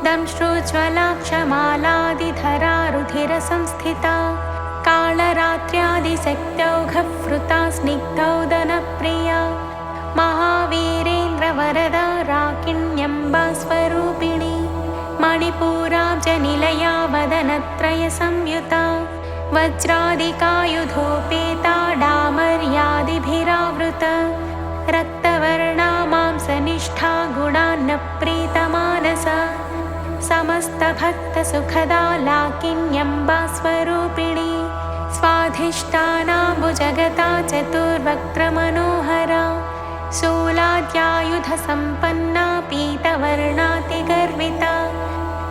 Speaker 3: दंश्रोज्ज्वलाक्षमालादिधरा रुधिरसंस्थिता कालरात्र्यादिशक्त्यौघवृता स्निग्धौदनप्रिया महावीरेन्द्रवरदा राकिण्यम्बा स्वरूपिणी मणिपूराब्जनिलया वदनत्रयसंयुता वज्रादिकायुधोपेता डामर्यादिभिरावृता रक्तवर्णा मांसनिष्ठा गुणान्नप्रीतमानसा समस्तभक्तसुखदा लाकिन्यम्बा स्वरूपिणी स्वाधिष्ठानाम्बुजगता चतुर्वक्त्रमनोहरा शूलाद्यायुधसम्पन्ना पीतवर्णातिगर्विता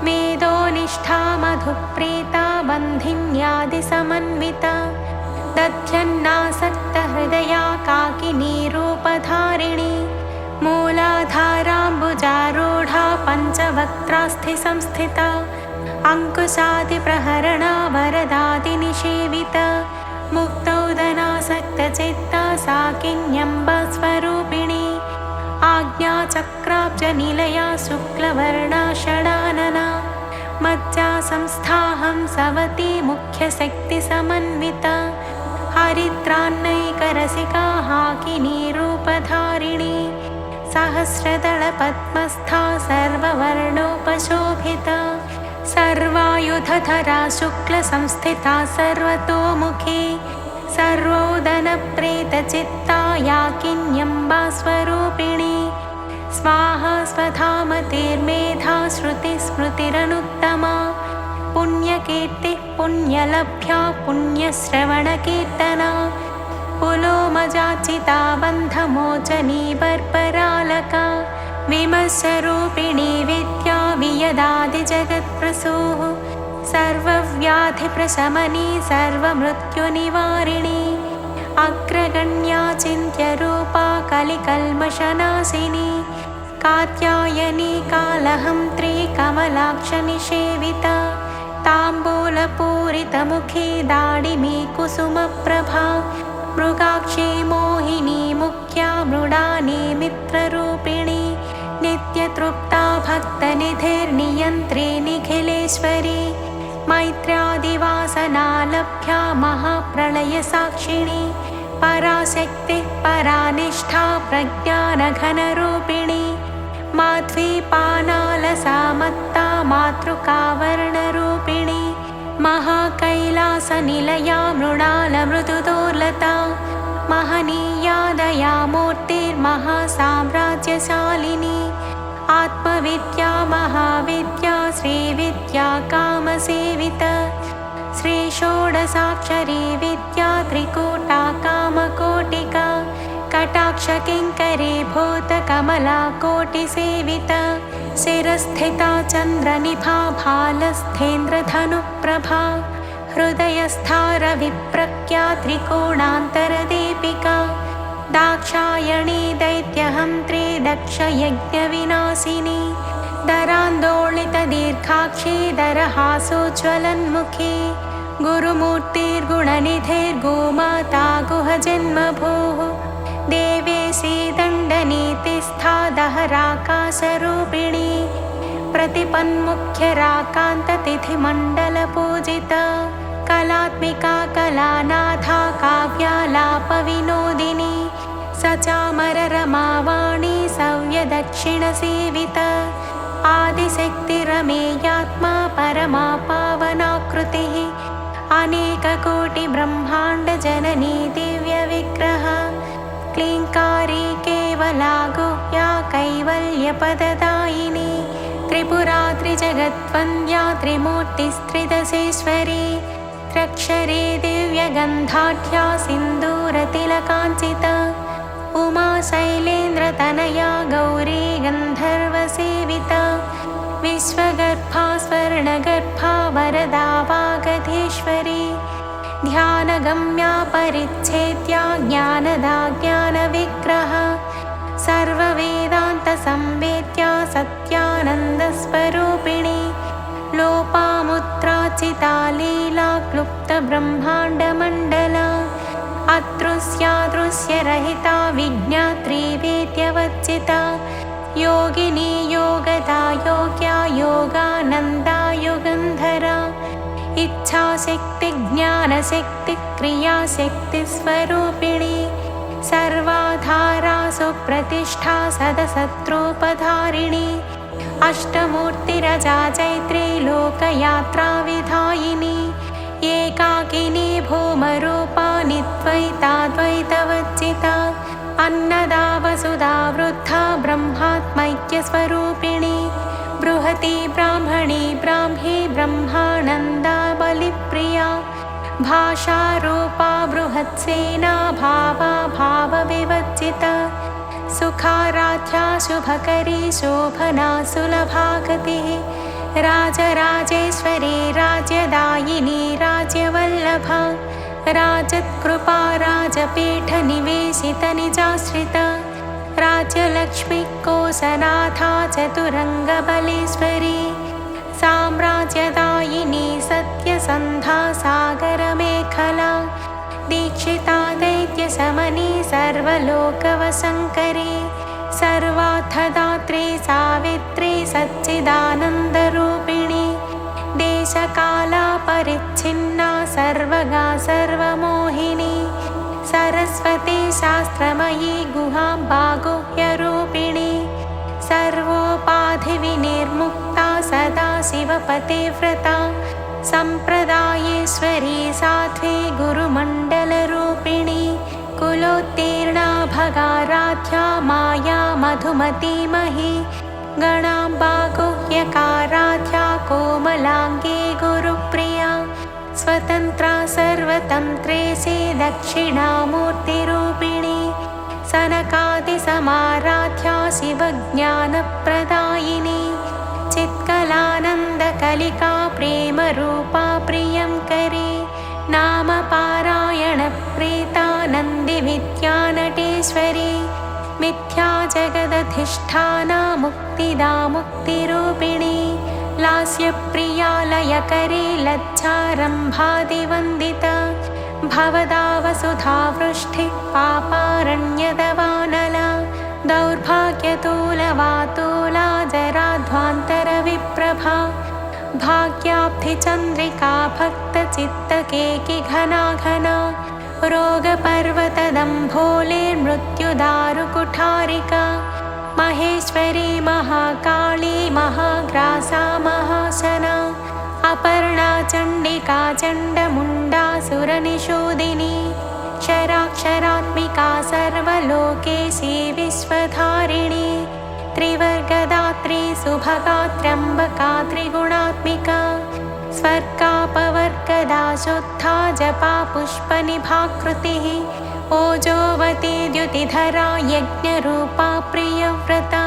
Speaker 3: मेदोनिष्ठा मधुप्रीता बन्धिन्यादिसमन्विता दध्यन्नासक्तहृदया काकिनीरूपधारिणी मूलाधाराम्बुजारूढा पञ्चवक्त्रास्थिसंस्थिता अङ्कुशादिप्रहरणा वरदादिनिषेविता मुक्तौदनासक्तचित्ता साकिन्यम्बा स्वरूपिणी आज्ञाचक्राब्जनिलया शुक्लवर्णा षडानना मज्जा संस्थाहं सवती मुख्यशक्तिसमन्विता हरिद्रान्नैकरसिका हाकिनीरूपधारिणी सहस्रदलपद्मस्था सर्ववर्णोपशोभिता सर्वायुधधरा शुक्लसंस्थिता सर्वतोमुखी सर्वोदनप्रेतचित्ता याकिन्यम्बा स्वरूपिणी स्वाहा स्वधामतिर्मेधा श्रुतिस्मृतिरनुत्तमा पुण्यकीर्तिः पुण्यलभ्या पुण्यश्रवणकीर्तना पुलोमजाचिता बन्धमोचनी बर्बरालका विमर्शरूपिणी विद्या वियदादिजगत्प्रसूः सर्वव्याधिप्रशमनी सर्वमृत्युनिवारिणी अग्रगण्या चिन्त्यरूपा कलिकल्मषनाशिनी कात्यायनी कालहन्त्री कमलाक्षनिषेविता ताम्बूलपूरितमुखी दाडिमी कुसुमप्रभा मृगाक्षी मोहिनी मुख्या मृडानी मित्ररूपिणी नित्यतृप्ता भक्तनिधिर्नियन्त्री निखिलेश्वरी मैत्र्यादिवासनालभ्या महाप्रलयसाक्षिणी पराशक्तिः परानिष्ठा प्रज्ञानघनरूपिणी माध्वीपानालसामत्ता मातृकावर्णरूपिणी महाकैलासनिलया मृणालमृदुदोर्लता महनीया दयामूर्तिर्महासाम्राज्यशालिनी आत्मविद्या महाविद्या श्रीविद्या कामसेविता श्रीषोडशाक्षरी विद्या त्रिकूटा कामकोटिका कटाक्षकिङ्करी भूतकमला कोटिसेविता शिरस्थिता चन्द्रनिभा भालस्थेन्द्रधनुप्रभा हृदयस्था रविप्रज्ञा त्रिकोणान्तरदीपिका दाक्षायणी दैत्यहन्त्री दक्षयज्ञविनाशिनी दरान्दोलितदीर्घाक्षी दरहासोज्ज्वलन्मुखी गुरुमूर्तिर्गुणनिधिर्गोमाता गुहजन्मभूः देवेशी दण्डनीतिस्था दहराकाशरूपिणी प्रतिपन्मुख्यराकान्ततिथिमण्डलपूजिता कलात्मिका कलानाथा काव्यालापविनोदिनी सचामररमावाणी सव्यदक्षिणसेविता आदिशक्तिरमेयात्मा परमा पावनाकृतिः अनेककोटिब्रह्माण्डजननी दिव्यविग्रह क्लीङ्कारी केवला गुह्या कैवल्यपददायिनी त्रिपुरा त्रिजगद्वन्द्या त्रिमूर्तिस्त्रिदशेश्वरी त्र्यक्षरी दिव्यगन्धाढ्या सिन्दूरतिलकाञ्चिता उमा शैलेन्द्रतनया गौरी गन्धर्वसेविता विश्वगर्भा स्वर्णगर्भा वरदा वागधीश्वरी ध्यानगम्या परिच्छेद्या ज्ञानदा ज्ञानविग्रह सर्ववेदान्तसंवेद्या सत्यानन्दस्वरूपिणी लोपामुद्राचिता लीला क्लुप्तब्रह्माण्डमण्डला अदृश्यादृश्यरहिता विज्ञात्री वेद्यवच्चिता योगिनी योगदा योग्या योगानन्दा युगन्धरा इच्छाशक्ति ज्ञानशक्ति क्रियाशक्तिस्वरूपिणी सर्वाधारा सुप्रतिष्ठा सदसत्रोपधारिणी अष्टमूर्तिरजा चैत्री लोकयात्राविधायिनी एकाकिनी भूमरूपा निद्वैता द्वैतवच्चिता अन्नदा वसुधा वृद्धा ब्रह्मात्मैक्यस्वरूपिणी बृहती ब्राह्मणी ब्राह्मी ब्रह्मानन्दा बलिप्रिया भाषारूपा बृहत्सेना भावा भावविवच्चिता सुखाराध्या शुभकरी शोभना सुलभागतिः राजराजेश्वरी राज्यदायिनी राज्यवल्लभा राजत्कृपा राजपीठनिवेशितनिजाश्रिता राज्यलक्ष्मी कोसनाथा चतुरङ्गबलेश्वरी साम्राज्यदायिनी सत्यसन्धा सागरमेखला दीक्षिता दैत्यशमनी सर्वलोकवशङ्करी सर्वार्थदात्री सावित्री सच्चिदानन्दरूपिणी देशकालापरिच्छिन्ना सर्वगा सर्वमोहिनी सरस्वती शास्त्रमयी गुहाम्बा गुह्यरूपिणी सर्वोपाधिविनिर्मुक्ता सदा शिवपतिव्रता सम्प्रदायेश्वरी साध्वी गुरुमण्डलरूपिणी कुलोत्तीर्णा भगाराध्या माया मधुमतीमही गणाम्बा गुह्यकाराध्या कोमलाङ्गी गुरुप्रिया स्वतन्त्रा सर्वतन्त्रेशी दक्षिणामूर्तिरूपिणी सनकादिसमाराध्या शिवज्ञानप्रदायिनी चित्कलानन्दकलिका प्रेमरूपा प्रियङ्करी नामपारायणप्रीता नन्दिविद्यानटेश्वरी मिथ्या जगदधिष्ठाना मुक्तिदा मुक्तिरूपिणी लास्यप्रिया लयकरी लज्जारम्भादिवन्दिता भवदा वसुधा वृष्टिः पापारण्यदवानला दौर्भाग्यतूलवातूला जराध्वान्तरविप्रभा भाग्याब्धिचन्द्रिका भक्तचित्तकेकि घना घना रोगपर्वतदम्भोलेर्मृत्युदारुकुठारिका महेश्वरी महाकाली महाग्रासा महाशना अपर्णा चण्डिका चण्डमुण्डा सुरनिषूदिनी क्षराक्षरात्मिका सर्वलोकेशी विश्वधारिणी त्रिवर्गदात्री सुभगा त्र्यम्बका त्रिगुणात्मिका स्वर्गापवर्गदा शुद्धा जपा पुष्पनिभाकृतिः ओजोवती द्युतिधरा यज्ञरूपा प्रियव्रता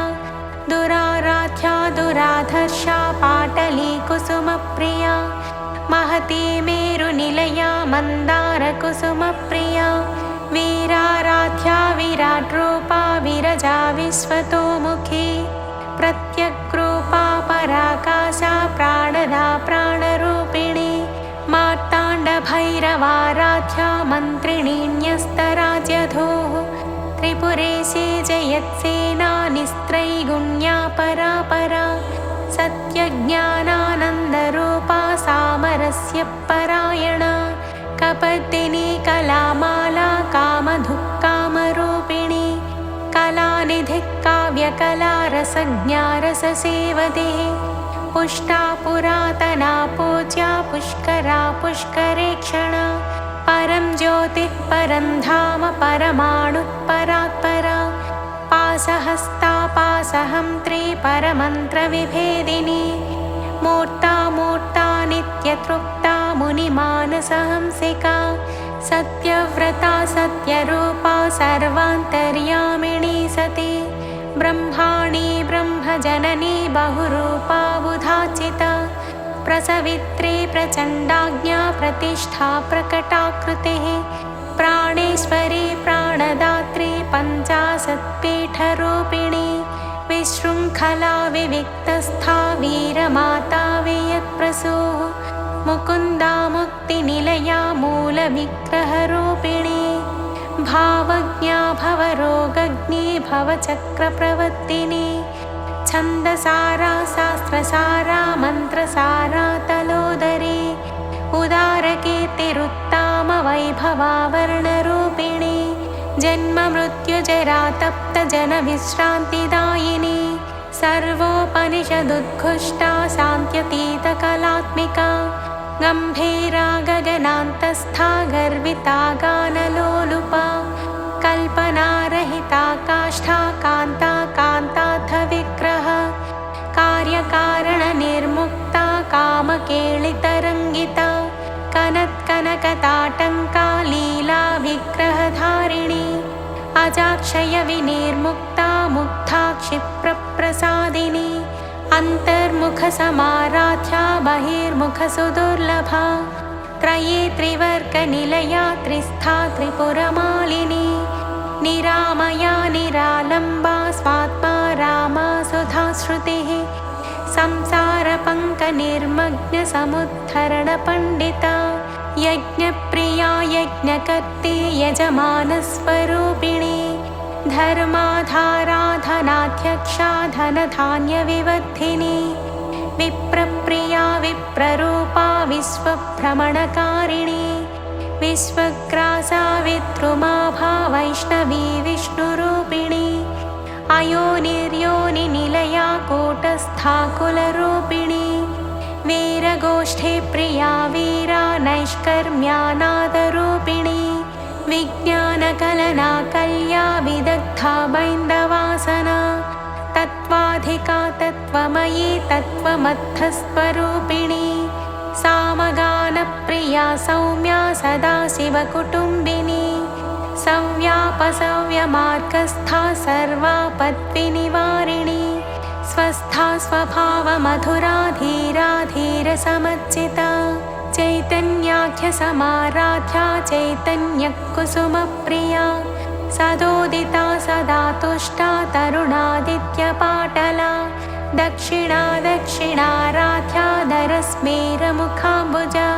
Speaker 3: दुराराध्या दुराधर्षा पाटली कुसुमप्रिया महती मेरुनिलया मन्दारकुसुमप्रिया वीराराध्या विराट्रूपा विरजा विश्वतोमुखी प्रत्यग्रूपा पराकाशा प्राणदा प्राणरूपिणी मार्ताण्डभैरवाराध्या मन्त्रिणीन्यस्तराज्यधूः त्रिपुरेशी जयत्सेना निस्त्रैगुण्या परापरा सत्यज्ञानानन्दरूपा सामरस्य परायणा कपर्दिनी कलामाला कामधुक्कामरूपिणी कलानिधिः काव्यकला रसज्ञा रससेवते पुष्टा पुरातना पूज्या पुष्करा पुष्करेक्षणा परं ज्योतिः परं धाम परमाणुः परात्परा पासहस्ता पासहन्त्री परमन्त्रविभेदिनी मूर्ता मूर्ता नित्यतृप्ता मुनिमानसहंसिका सत्यव्रता सत्यरूपा सर्वान्तर्यामिणी सती ब्रह्माणी ब्रह्मजननी बहुरूपा बुधाचिता प्रसवित्री प्रचण्डाज्ञा प्रतिष्ठा प्रकटाकृतिः प्राणेश्वरी प्राणदात्री पञ्चाशत्पीठरूपिणी विशृङ्खला विविक्तस्था वीरमाता वियत्प्रसूः मुकुन्दा मुक्तिनिलया मूलविग्रहरूपिणी भावज्ञा भवरोगज्ञी भवचक्रप्रवर्तिनी छन्दसारा शास्त्रसारा मन्त्रसारा तलोदरी उदारकीर्तिरुत्तामवैभवावर्णरूपिणी जन्ममृत्युजरातप्तजनविश्रान्तिदायिनी सर्वोपनिषदुद्घुष्टा शान्त्यतीतकलात्मिका गम्भीरा गगनान्तस्था गर्विता गानलोलुपा कल्पनारहिता काष्ठा कान्ता कान्तार्थविग्रह कार्यकारणनिर्मुक्ता कामकेलितरङ्गिता कनत्कनकताटङ्का लीला विग्रहधारिणी अजाक्षयविनिर्मुक्ता मुग्धा क्षिप्रप्रसादिनी अन्तर्मुखसमाराध्या बहिर्मुखसुदुर्लभा त्रयी त्रिवर्गनिलया त्रिस्था त्रिपुरमालिनी निरामया निरालम्बा स्वात्मा रामा सुधाश्रुतिः संसारपङ्कनिर्मग्नसमुद्धरणपण्डिता यज्ञप्रिया यज्ञकर्त्री यजमानस्वरूपिणी धर्माधाराधनाध्यक्षा धनधान्यविवर्धिनी विप्रप्रिया विप्ररूपा विश्वभ्रमणकारिणी विश्वग्रासा विद्रुमाभा वैष्णवी विष्णुरूपिणी अयोनिर्योनिनिलया कूटस्था कुलरूपिणी वीरगोष्ठी प्रिया वीरा नैष्कर्म्यानादरूपिणी विज्ञानकलना कल्या विदग्धा बैन्दवासना तत्त्वाधिका तत्त्वमयी तत्त्वमद्धस्वरूपिणी सामगानप्रिया सौम्या सदाशिवकुटुम्बिनी सव्यापसव्यमार्गस्था सर्वापद्विनिवारिणी स्वस्था स्वभावमधुरा धीरा धीरसमर्जिता चैतन्याख्यसमाराध्या चैतन्यकुसुमप्रिया सदोदिता सदा तुष्टा तरुणादित्यपाटला दक्षिणा दक्षिणाराध्या दरस्मेरमुखाम्बुजा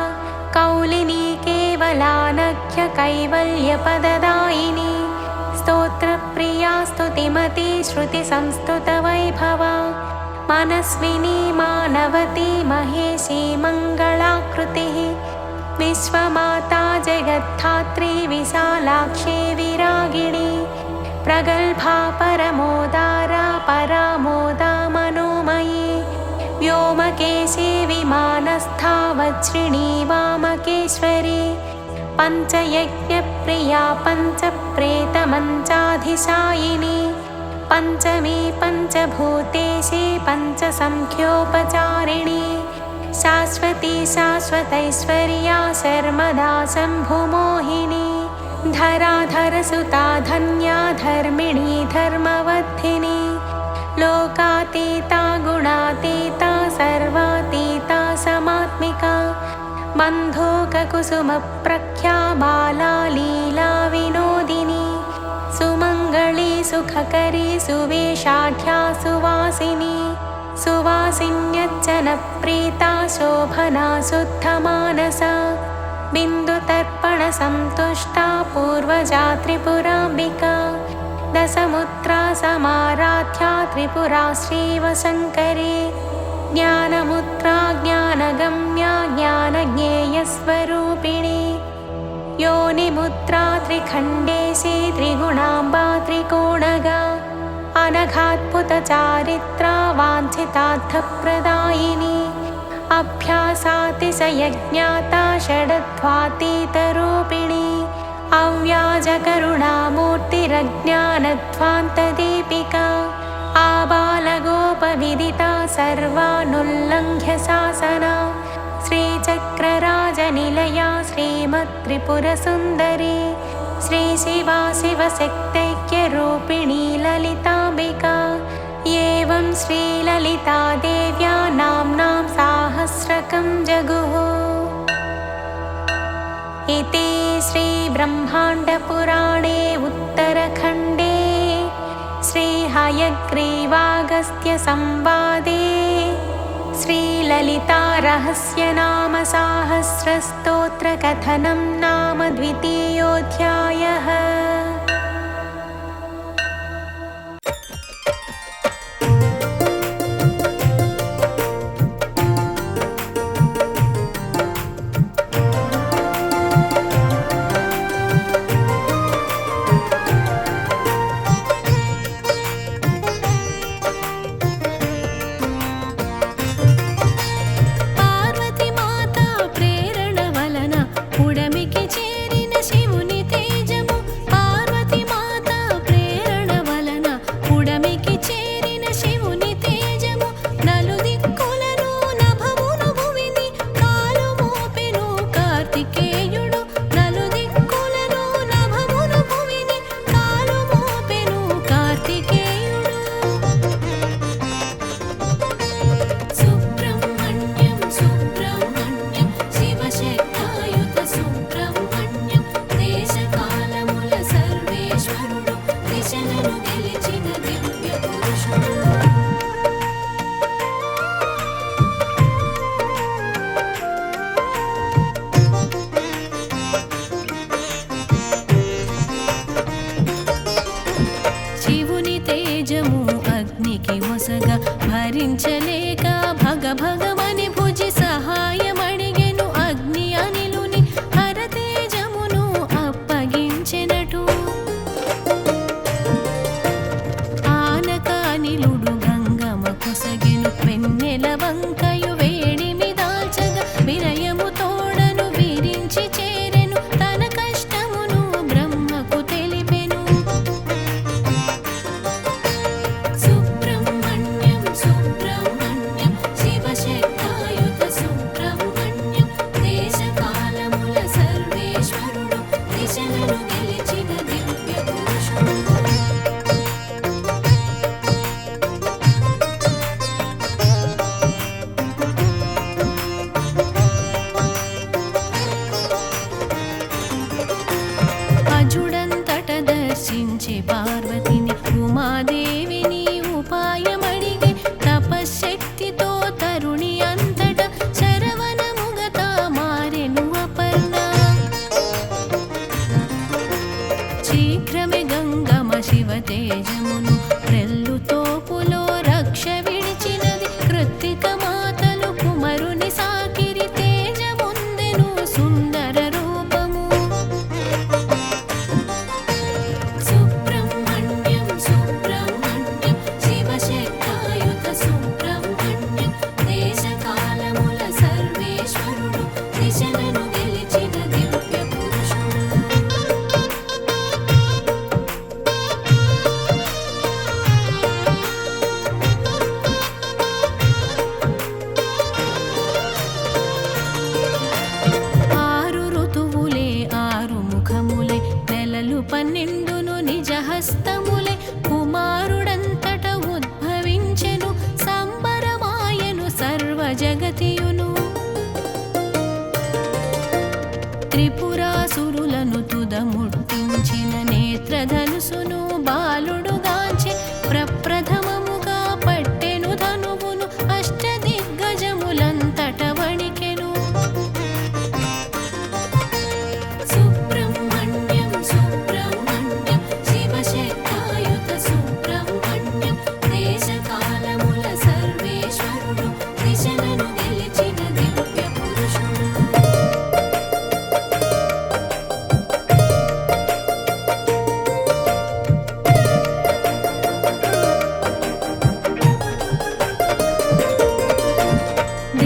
Speaker 3: कौलिनी केवलानख्य कैवल्यपददायिनी स्तोत्रप्रिया स्तुतिमती श्रुतिसंस्तुतवैभवा मनस्विनी मानवती महेशी मङ्गलाकृतिः विश्वमाता जगद्धात्री विशालाक्षी विरागिणी प्रगल्भा परमोदारा परामोदा मनोमयी व्योमकेशी विमानस्था वज्रिणी वामकेश्वरी पञ्चयज्ञप्रिया पञ्चप्रेतमञ्चाधिशायिनी पञ्चमी पञ्चभूतेशी पञ्चसंख्योपचारिणी शाश्वती शाश्वतैश्वर्या शर्मदा शम्भुमोहिनी धराधरसुता धन्या धर्मिणी धर्मवर्धिनी लोकातीता गुणातीता सर्वातीता समात्मिका बन्धूककुसुमप्रख्या बाला लीला विनोदिनी सुमङ्गली सुखकरी सुवेशाढ्या सुवासिनी सुवासिन्यच्चनप्रीता शोभना शुद्धमानसा बिन्दुतर्पणसन्तुष्टा पूर्वजा त्रिपुराम्बिका दशमुद्रा समाराध्या त्रिपुरा श्रीवशङ्करी ज्ञानमुद्रा ज्ञानगम्या ज्ञानज्ञेयस्वरूपिणी योनिमुद्रा त्रिखण्डेशी त्रिगुणाम्बा त्रिकोणगा अनघाद्भुतचारित्रा वाञ्छितार्थप्रदायिनी अभ्यासातिशयज्ञाता षडध्वातीतरूपिणी अव्याजकरुणामूर्तिरज्ञानध्वान्तदीपिका आबालगोपविदिता सर्वानुल्लङ्घ्य शासना श्रीचक्रराजनिलया श्रीमत्त्रिपुरसुन्दरी श्रीशिवा शिवशक्तैक्यरूपिणी ललिताम्बिका एवं श्रीललितादेव्या नाम्नां साहस्रकं जगुः। इति श्रीब्रह्माण्डपुराणे उत्तरखण्डे श्रीहयग्रीवागस्त्यसंवादे श्रीललितारहस्यनामसाहस्रस्तोत्रकथनं नाम द्वितीयोऽध्यायः। భరించలేక భగ భగమని భుజి సహాయమడిగెను అగ్ని అనిలుని హరతేజమును అప్పగించెనటు ఆనక అనిలుడు గంగమ కొసగెను వెన్నెల వంకయు వేడిమి దాల్చగా వినయము తోడను విరించి చేరెను తన కష్టమును బ్రహ్మకు తెలిపెను అజుడంతట దర్శించి పార్వతిని ఉమాదేవిని ఉపాయమడిగి తపశ్శక్తితో తరుణి అంతట శరవణముగత మారెను అపర్ణ శీఘ్రమే గంగమ శివ తేజమును రెల్లుతో పులో రక్ష విడిచినది 12 నిజహస్తములే కుమారుడంతట ఉద్భవించెను సంబరమాయను సర్వ జగతియును త్రిపురాసురులను తుదముట్టించిన నేత్రధనుసును బాలుడుగాంచి ప్రప్రథమముగా పట్టెను ధనువును అష్టదిగ్గజములంతట వణికెను సుబ్రహ్మణ్యం సుబ్రహ్మణ్యం శివశక్తాయుత సుబ్రహ్మణ్యం దేశకాలముల సర్వేశ్వరుడు దిశలను గెలిచిన దివ్య పురుషుడు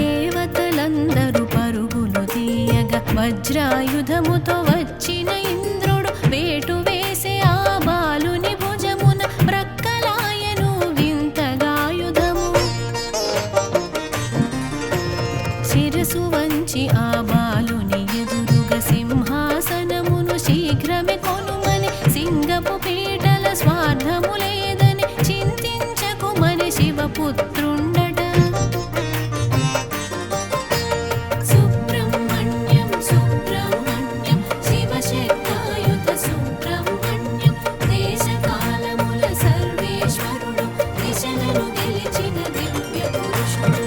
Speaker 3: దేవతలందరూ పరుగులు తీయగా వజ్రాయుధముతో వచ్చిన ఇంద్రుడు వేటు వేసే ఆ బాలుని భుజమున ప్రక్కలాయను వింతగాయుధము శిరసు వంచి ఆ బాలుని ఎదురుగా సింహాసనమును శీఘ్రమే కొనుమని సింగపు పీటల స్వార్థము లేదని చింతించకుమని శివపుత్రుండట సుబ్రహ్మణ్యం సుబ్రహ్మణ్యం శివశక్తాయుత సుబ్రహ్మణ్యం దేశకాలముల సర్వేశ్వరుడు దిశలను గెలిచిన దివ్య పురుషుడు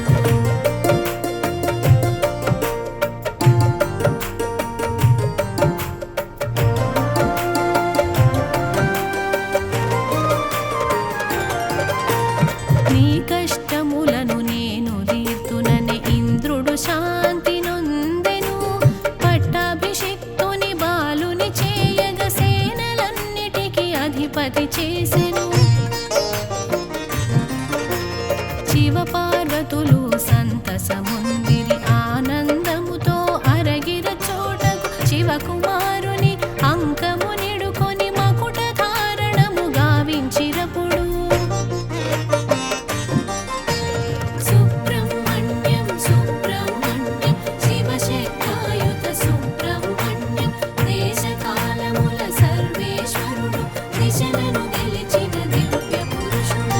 Speaker 3: నీ కష్టములను నేను తీర్తునని ఇంద్రుడు శాంతి నొందెను పట్టాభిషిక్తుని బాలుని చేయగ సేనలన్నిటికీ అధిపతి చేసెను శివపార్వతులు సంతసముందిరి ఆనందముతో అరగిర చోటకు శివకుమారుని అంకము నిడుకొని మకుట ధారణము గావించిరపుడు సుబ్రహ్మణ్యం సుబ్రహ్మణ్యం శివశక్తాయుత సుబ్రహ్మణ్యం దేశకాలముల సర్వేశ్వరుడు దిశలను గెలిచిన దివ్య పురుషుడు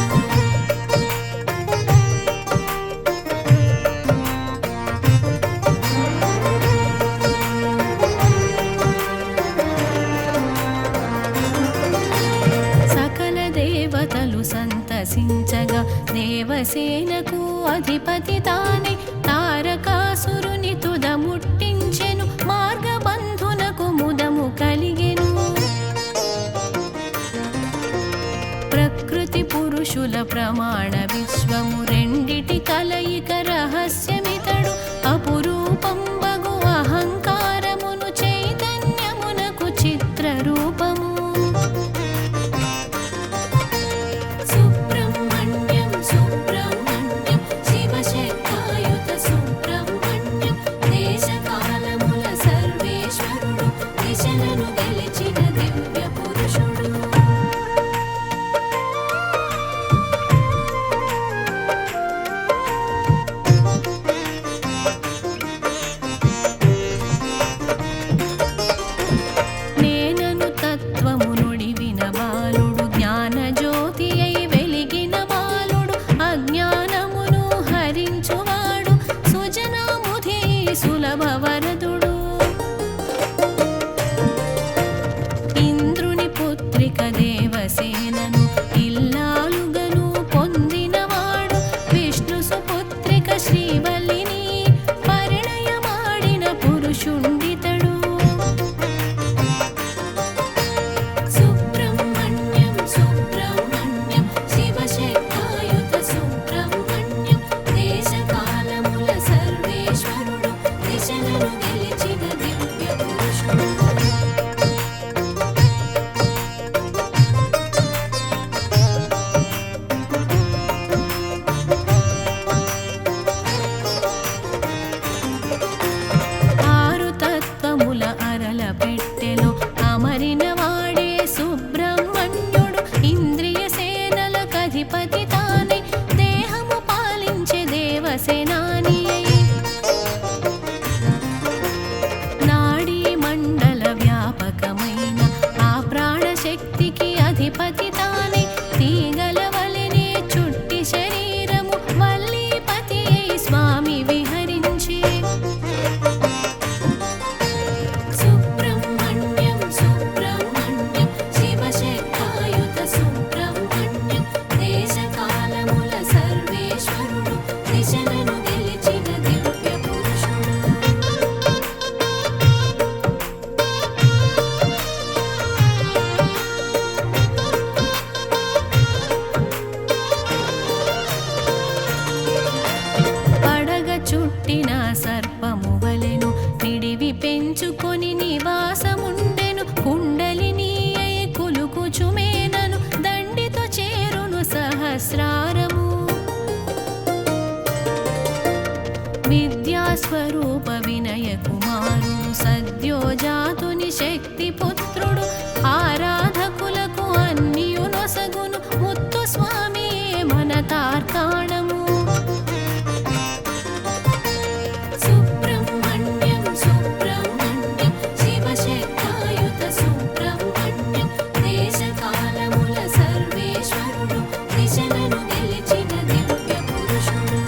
Speaker 3: సకల దేవతలు సంతసించగా దేవసేనకు అధిపతి తానే తారకాసురుని తుదముట్టించెను మార్గబంధునకు ముదము కలిగెను ప్రకృతి పురుషుల ప్రమాణ విశ్వము రెండిటి కలయిక రహస్యమితడు అపురూపం బగు అహంకారమును చైతన్యమునకు చిత్రరూపము సుబ్రహ్మణ్యం సుబ్రహ్మణ్యం శివశక్తాయుత సుబ్రహ్మణ్యం దేశకాలముల సర్వేశ్వరుడు దిశలను గెలిచిన దివ్య పురుషుడు నేనను తత్వమునుడి విన బాలుడు జ్ఞానజ్యోతి అయి వెలిగిన బాలుడు అజ్ఞానమును హరించువాడు సుజనాముధి సులభ వరదుడు శక్తి పుత్రుడు ఆరాధకులకు అన్నియు నొసగును ముత్తు స్వామియే మన తార్కాణము. సుబ్రహ్మణ్యం సుబ్రహ్మణ్యం శివశక్తాయుత సుబ్రహ్మణ్యం దేశకాలముల సర్వేశ్వరుడు దిశలను గెలిచిన దివ్య పురుషుడు.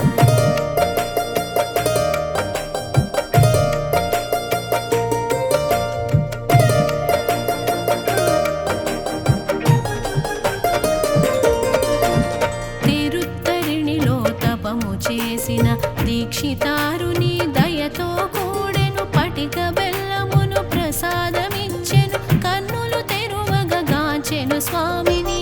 Speaker 3: తిరుత్తరిణిలో తపము చేసిన దీక్షితారుని దయతో కూడెను పటిక బెల్లమును ప్రసాదమిచ్చెను కన్నులు తెరువగ గాంచెను స్వామిని.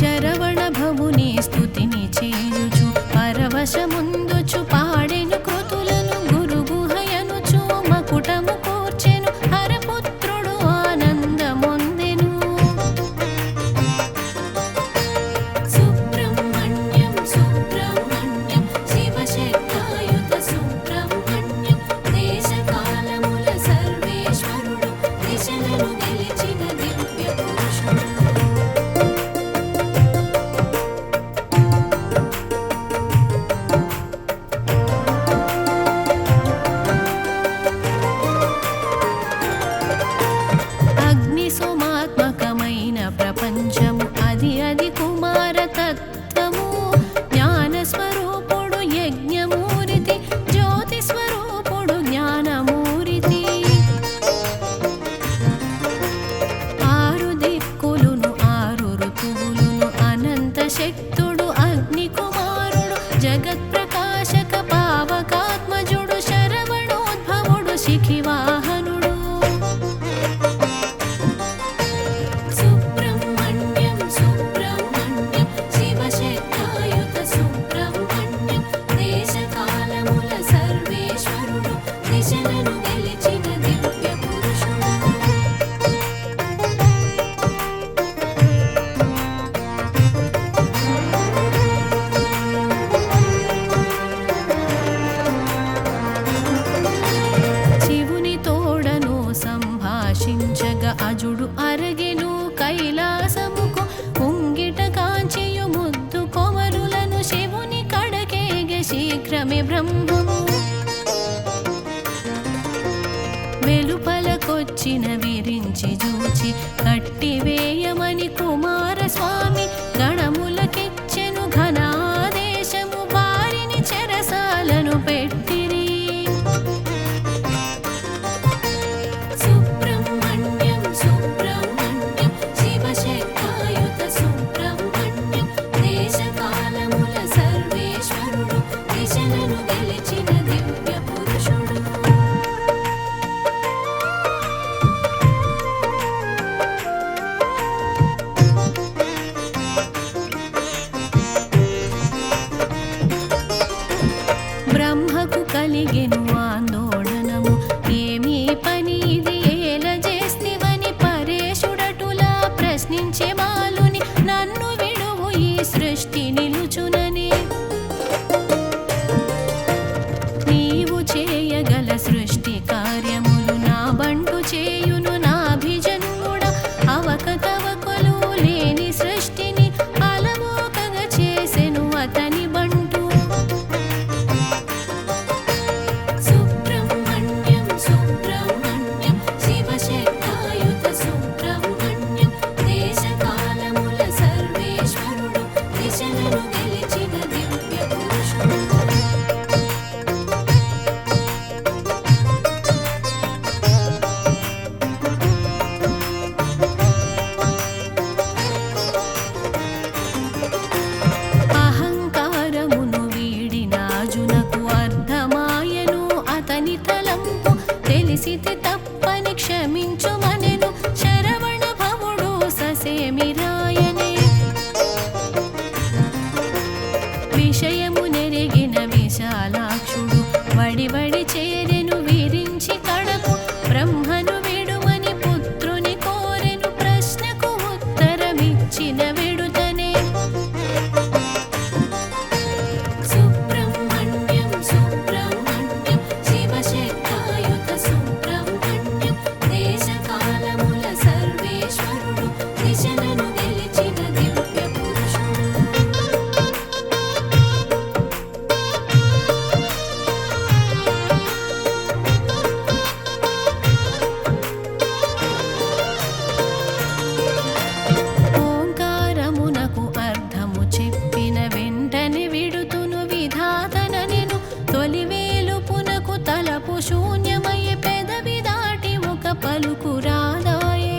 Speaker 3: శరవణ భవుని స్తుతిని చేయుచు పరవశముందుచు పాడెను కృతులను గురుగుహయనుచు మకుటము కూర్చెను హరపుత్రుడు ఆనందమొందెను. సుబ్రహ్మణ్యం సుబ్రహ్మణ్యం శివశక్తాయుత సుబ్రహ్మణ్యం దేశకాలముల సర్వేశ్వరుడు దిశలను గెలిచిన దివ్య పురుషుడు. అగ్ని సోమాత్మకమైన ప్రపంచము అది అది కుమార తత్వము. జ్ఞాన స్వరూపుడు యజ్ఞమూరితి జ్యోతి స్వరూపుడు జ్ఞానమూరితి. ఆరు దిక్కులును ఆరు ఋతువులును అనంత శక్తుడు అగ్ని కుమారుడు జగత్ ప్రకాశక పావకాత్మజుడు శరవణోద్భవుడు శిఖివాహనుడు. సుబ్రహ్మణ్యం సుబ్రహ్మణ్యం శివశక్తాయుత సుబ్రహ్మణ్యం దేశకాలముల సర్వేశ్వరుడు దిశలను గెలిచిన దివ్య పురుషుడు. శివుని తోడను సంభాషించగా అజుడు అరగెను కైలాసముకు ఉంగిట కాంచియు ముద్దు కొమరులను శివుని కడకేగె శీఘ్రమే బ్రహ్మము. వెలుపలకొచ్చిన విరించి జూచి కట్టివేయమని కుమారస్వామి గణములకిచ్చెను ఘనాదేశము వారిని చెరసాలను పెట్టిరి. సుబ్రహ్మణ్యం సుబ్రహ్మణ్యం శివశక్తాయుత సుబ్రహ్మణ్యం దేశకాలముల సర్వేశ్వరుడు దిశలను గెలిచిన దివ్య పురుషుడు. పలుకురాదాయే.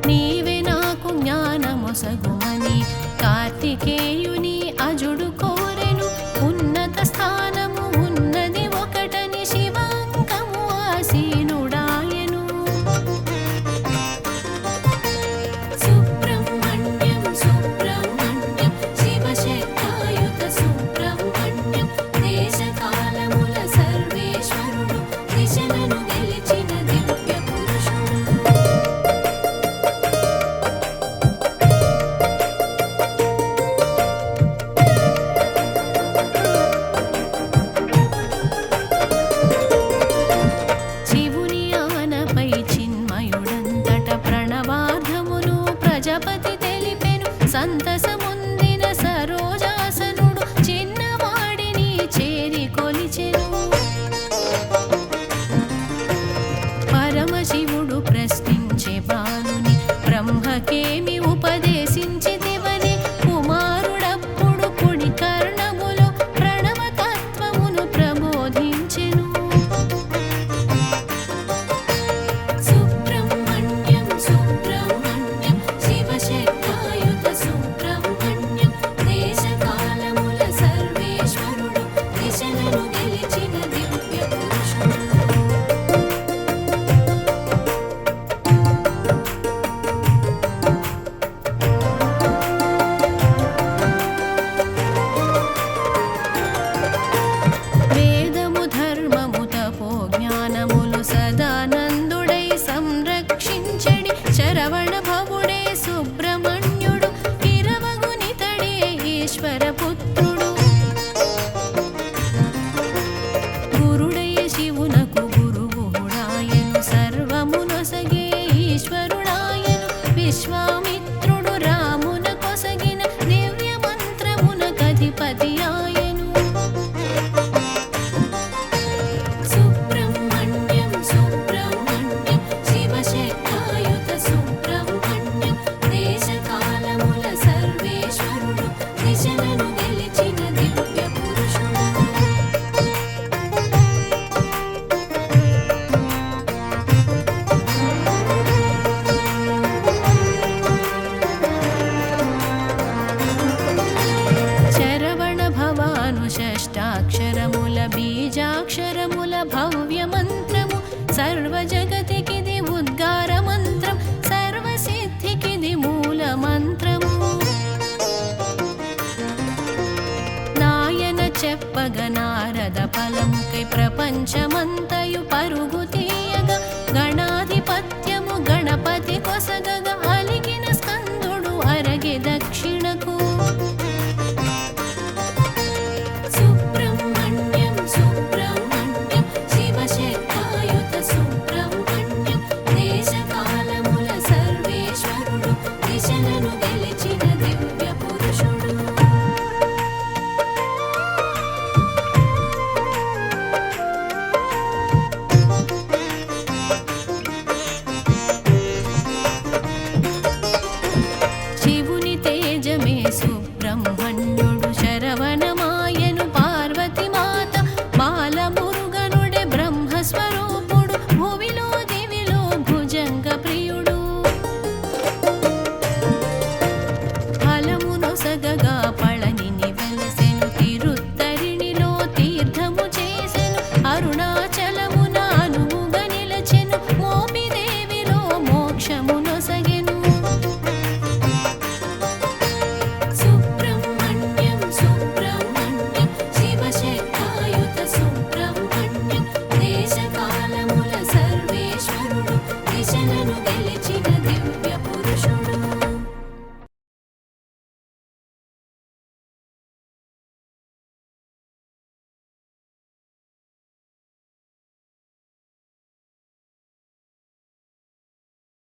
Speaker 3: నీవే నాకు జ్ఞానమొసగుమని కార్తికేయుని అజుడు కోరెను. ఉన్నత స్థానము ఉన్నది ఒకటని శివాంకము ఆసీనుడాయను. సుబ్రహ్మణ్యం సుబ్రహ్మణ్యం శివశక్తాయుత సుబ్రహ్మణ్యం దేశకాలముల సర్వేశ్వరుడు దిశలను గెలిచిన దివ్య పురుషుడు. శివుని ఆనపై చిన్మయుడంతట ప్రణవార్ధమును ప్రజపతి తెలిపెను. సంతసముందిన సరోజాసనుడు చిన్నవాడిని చేరి కొలిచెను. పరమశివుడు ప్రశ్నించే బాలుని బ్రహ్మకేమి ఉపదేశించితివని. కుమారుడప్పుడు కుడి కర్ణములో ప్రణవతత్వమును ప్రబోధించెను. సుబ్రహ్మణ్యం సుబ్రహ్మణ్యం శివశక్తాయుత సుబ్రహ్మణ్యం దేశకాలముల సర్వేశ్వరుడు దిశలను గెలిచిన దివ్య పురుషుడు. వేదము ధర్మము తపో జ్ఞానములు సదానందుడై సంరక్షించడి శరవణ భవుడే సుబ్రహ్మణ్యుడు. ఇరవగునితడే ఈశ్వర పుత్రుడు. గురుడయ శివునకు గురువుడాయను. సర్వమునొసగే ఈశ్వరుడాయను. విశ్వామిత్రుడు రామున కొసగిన దివ్య మంత్రమునకధిపతి ఆయను. సుబ్రహ్మణ్యం సుబ్రహ్మణ్యం శివశక్తాయుత సుబ్రహ్మణ్యం దేశకాలముల సర్వేశ్వరుడు దిశలను గెలిచిన దివ్య పురుషుడు. శరవణ భవాను షష్టాక్షరముల బీజాక్షరముల భవ్య మంత్రము. సర్వ జగతికిది ఉద్గార మంత్రం. సర్వసిద్ధికిది మూల మంత్రము. నాయన చెప్పగ నారద ఫలముకై ప్రపంచమంతయు పరుగు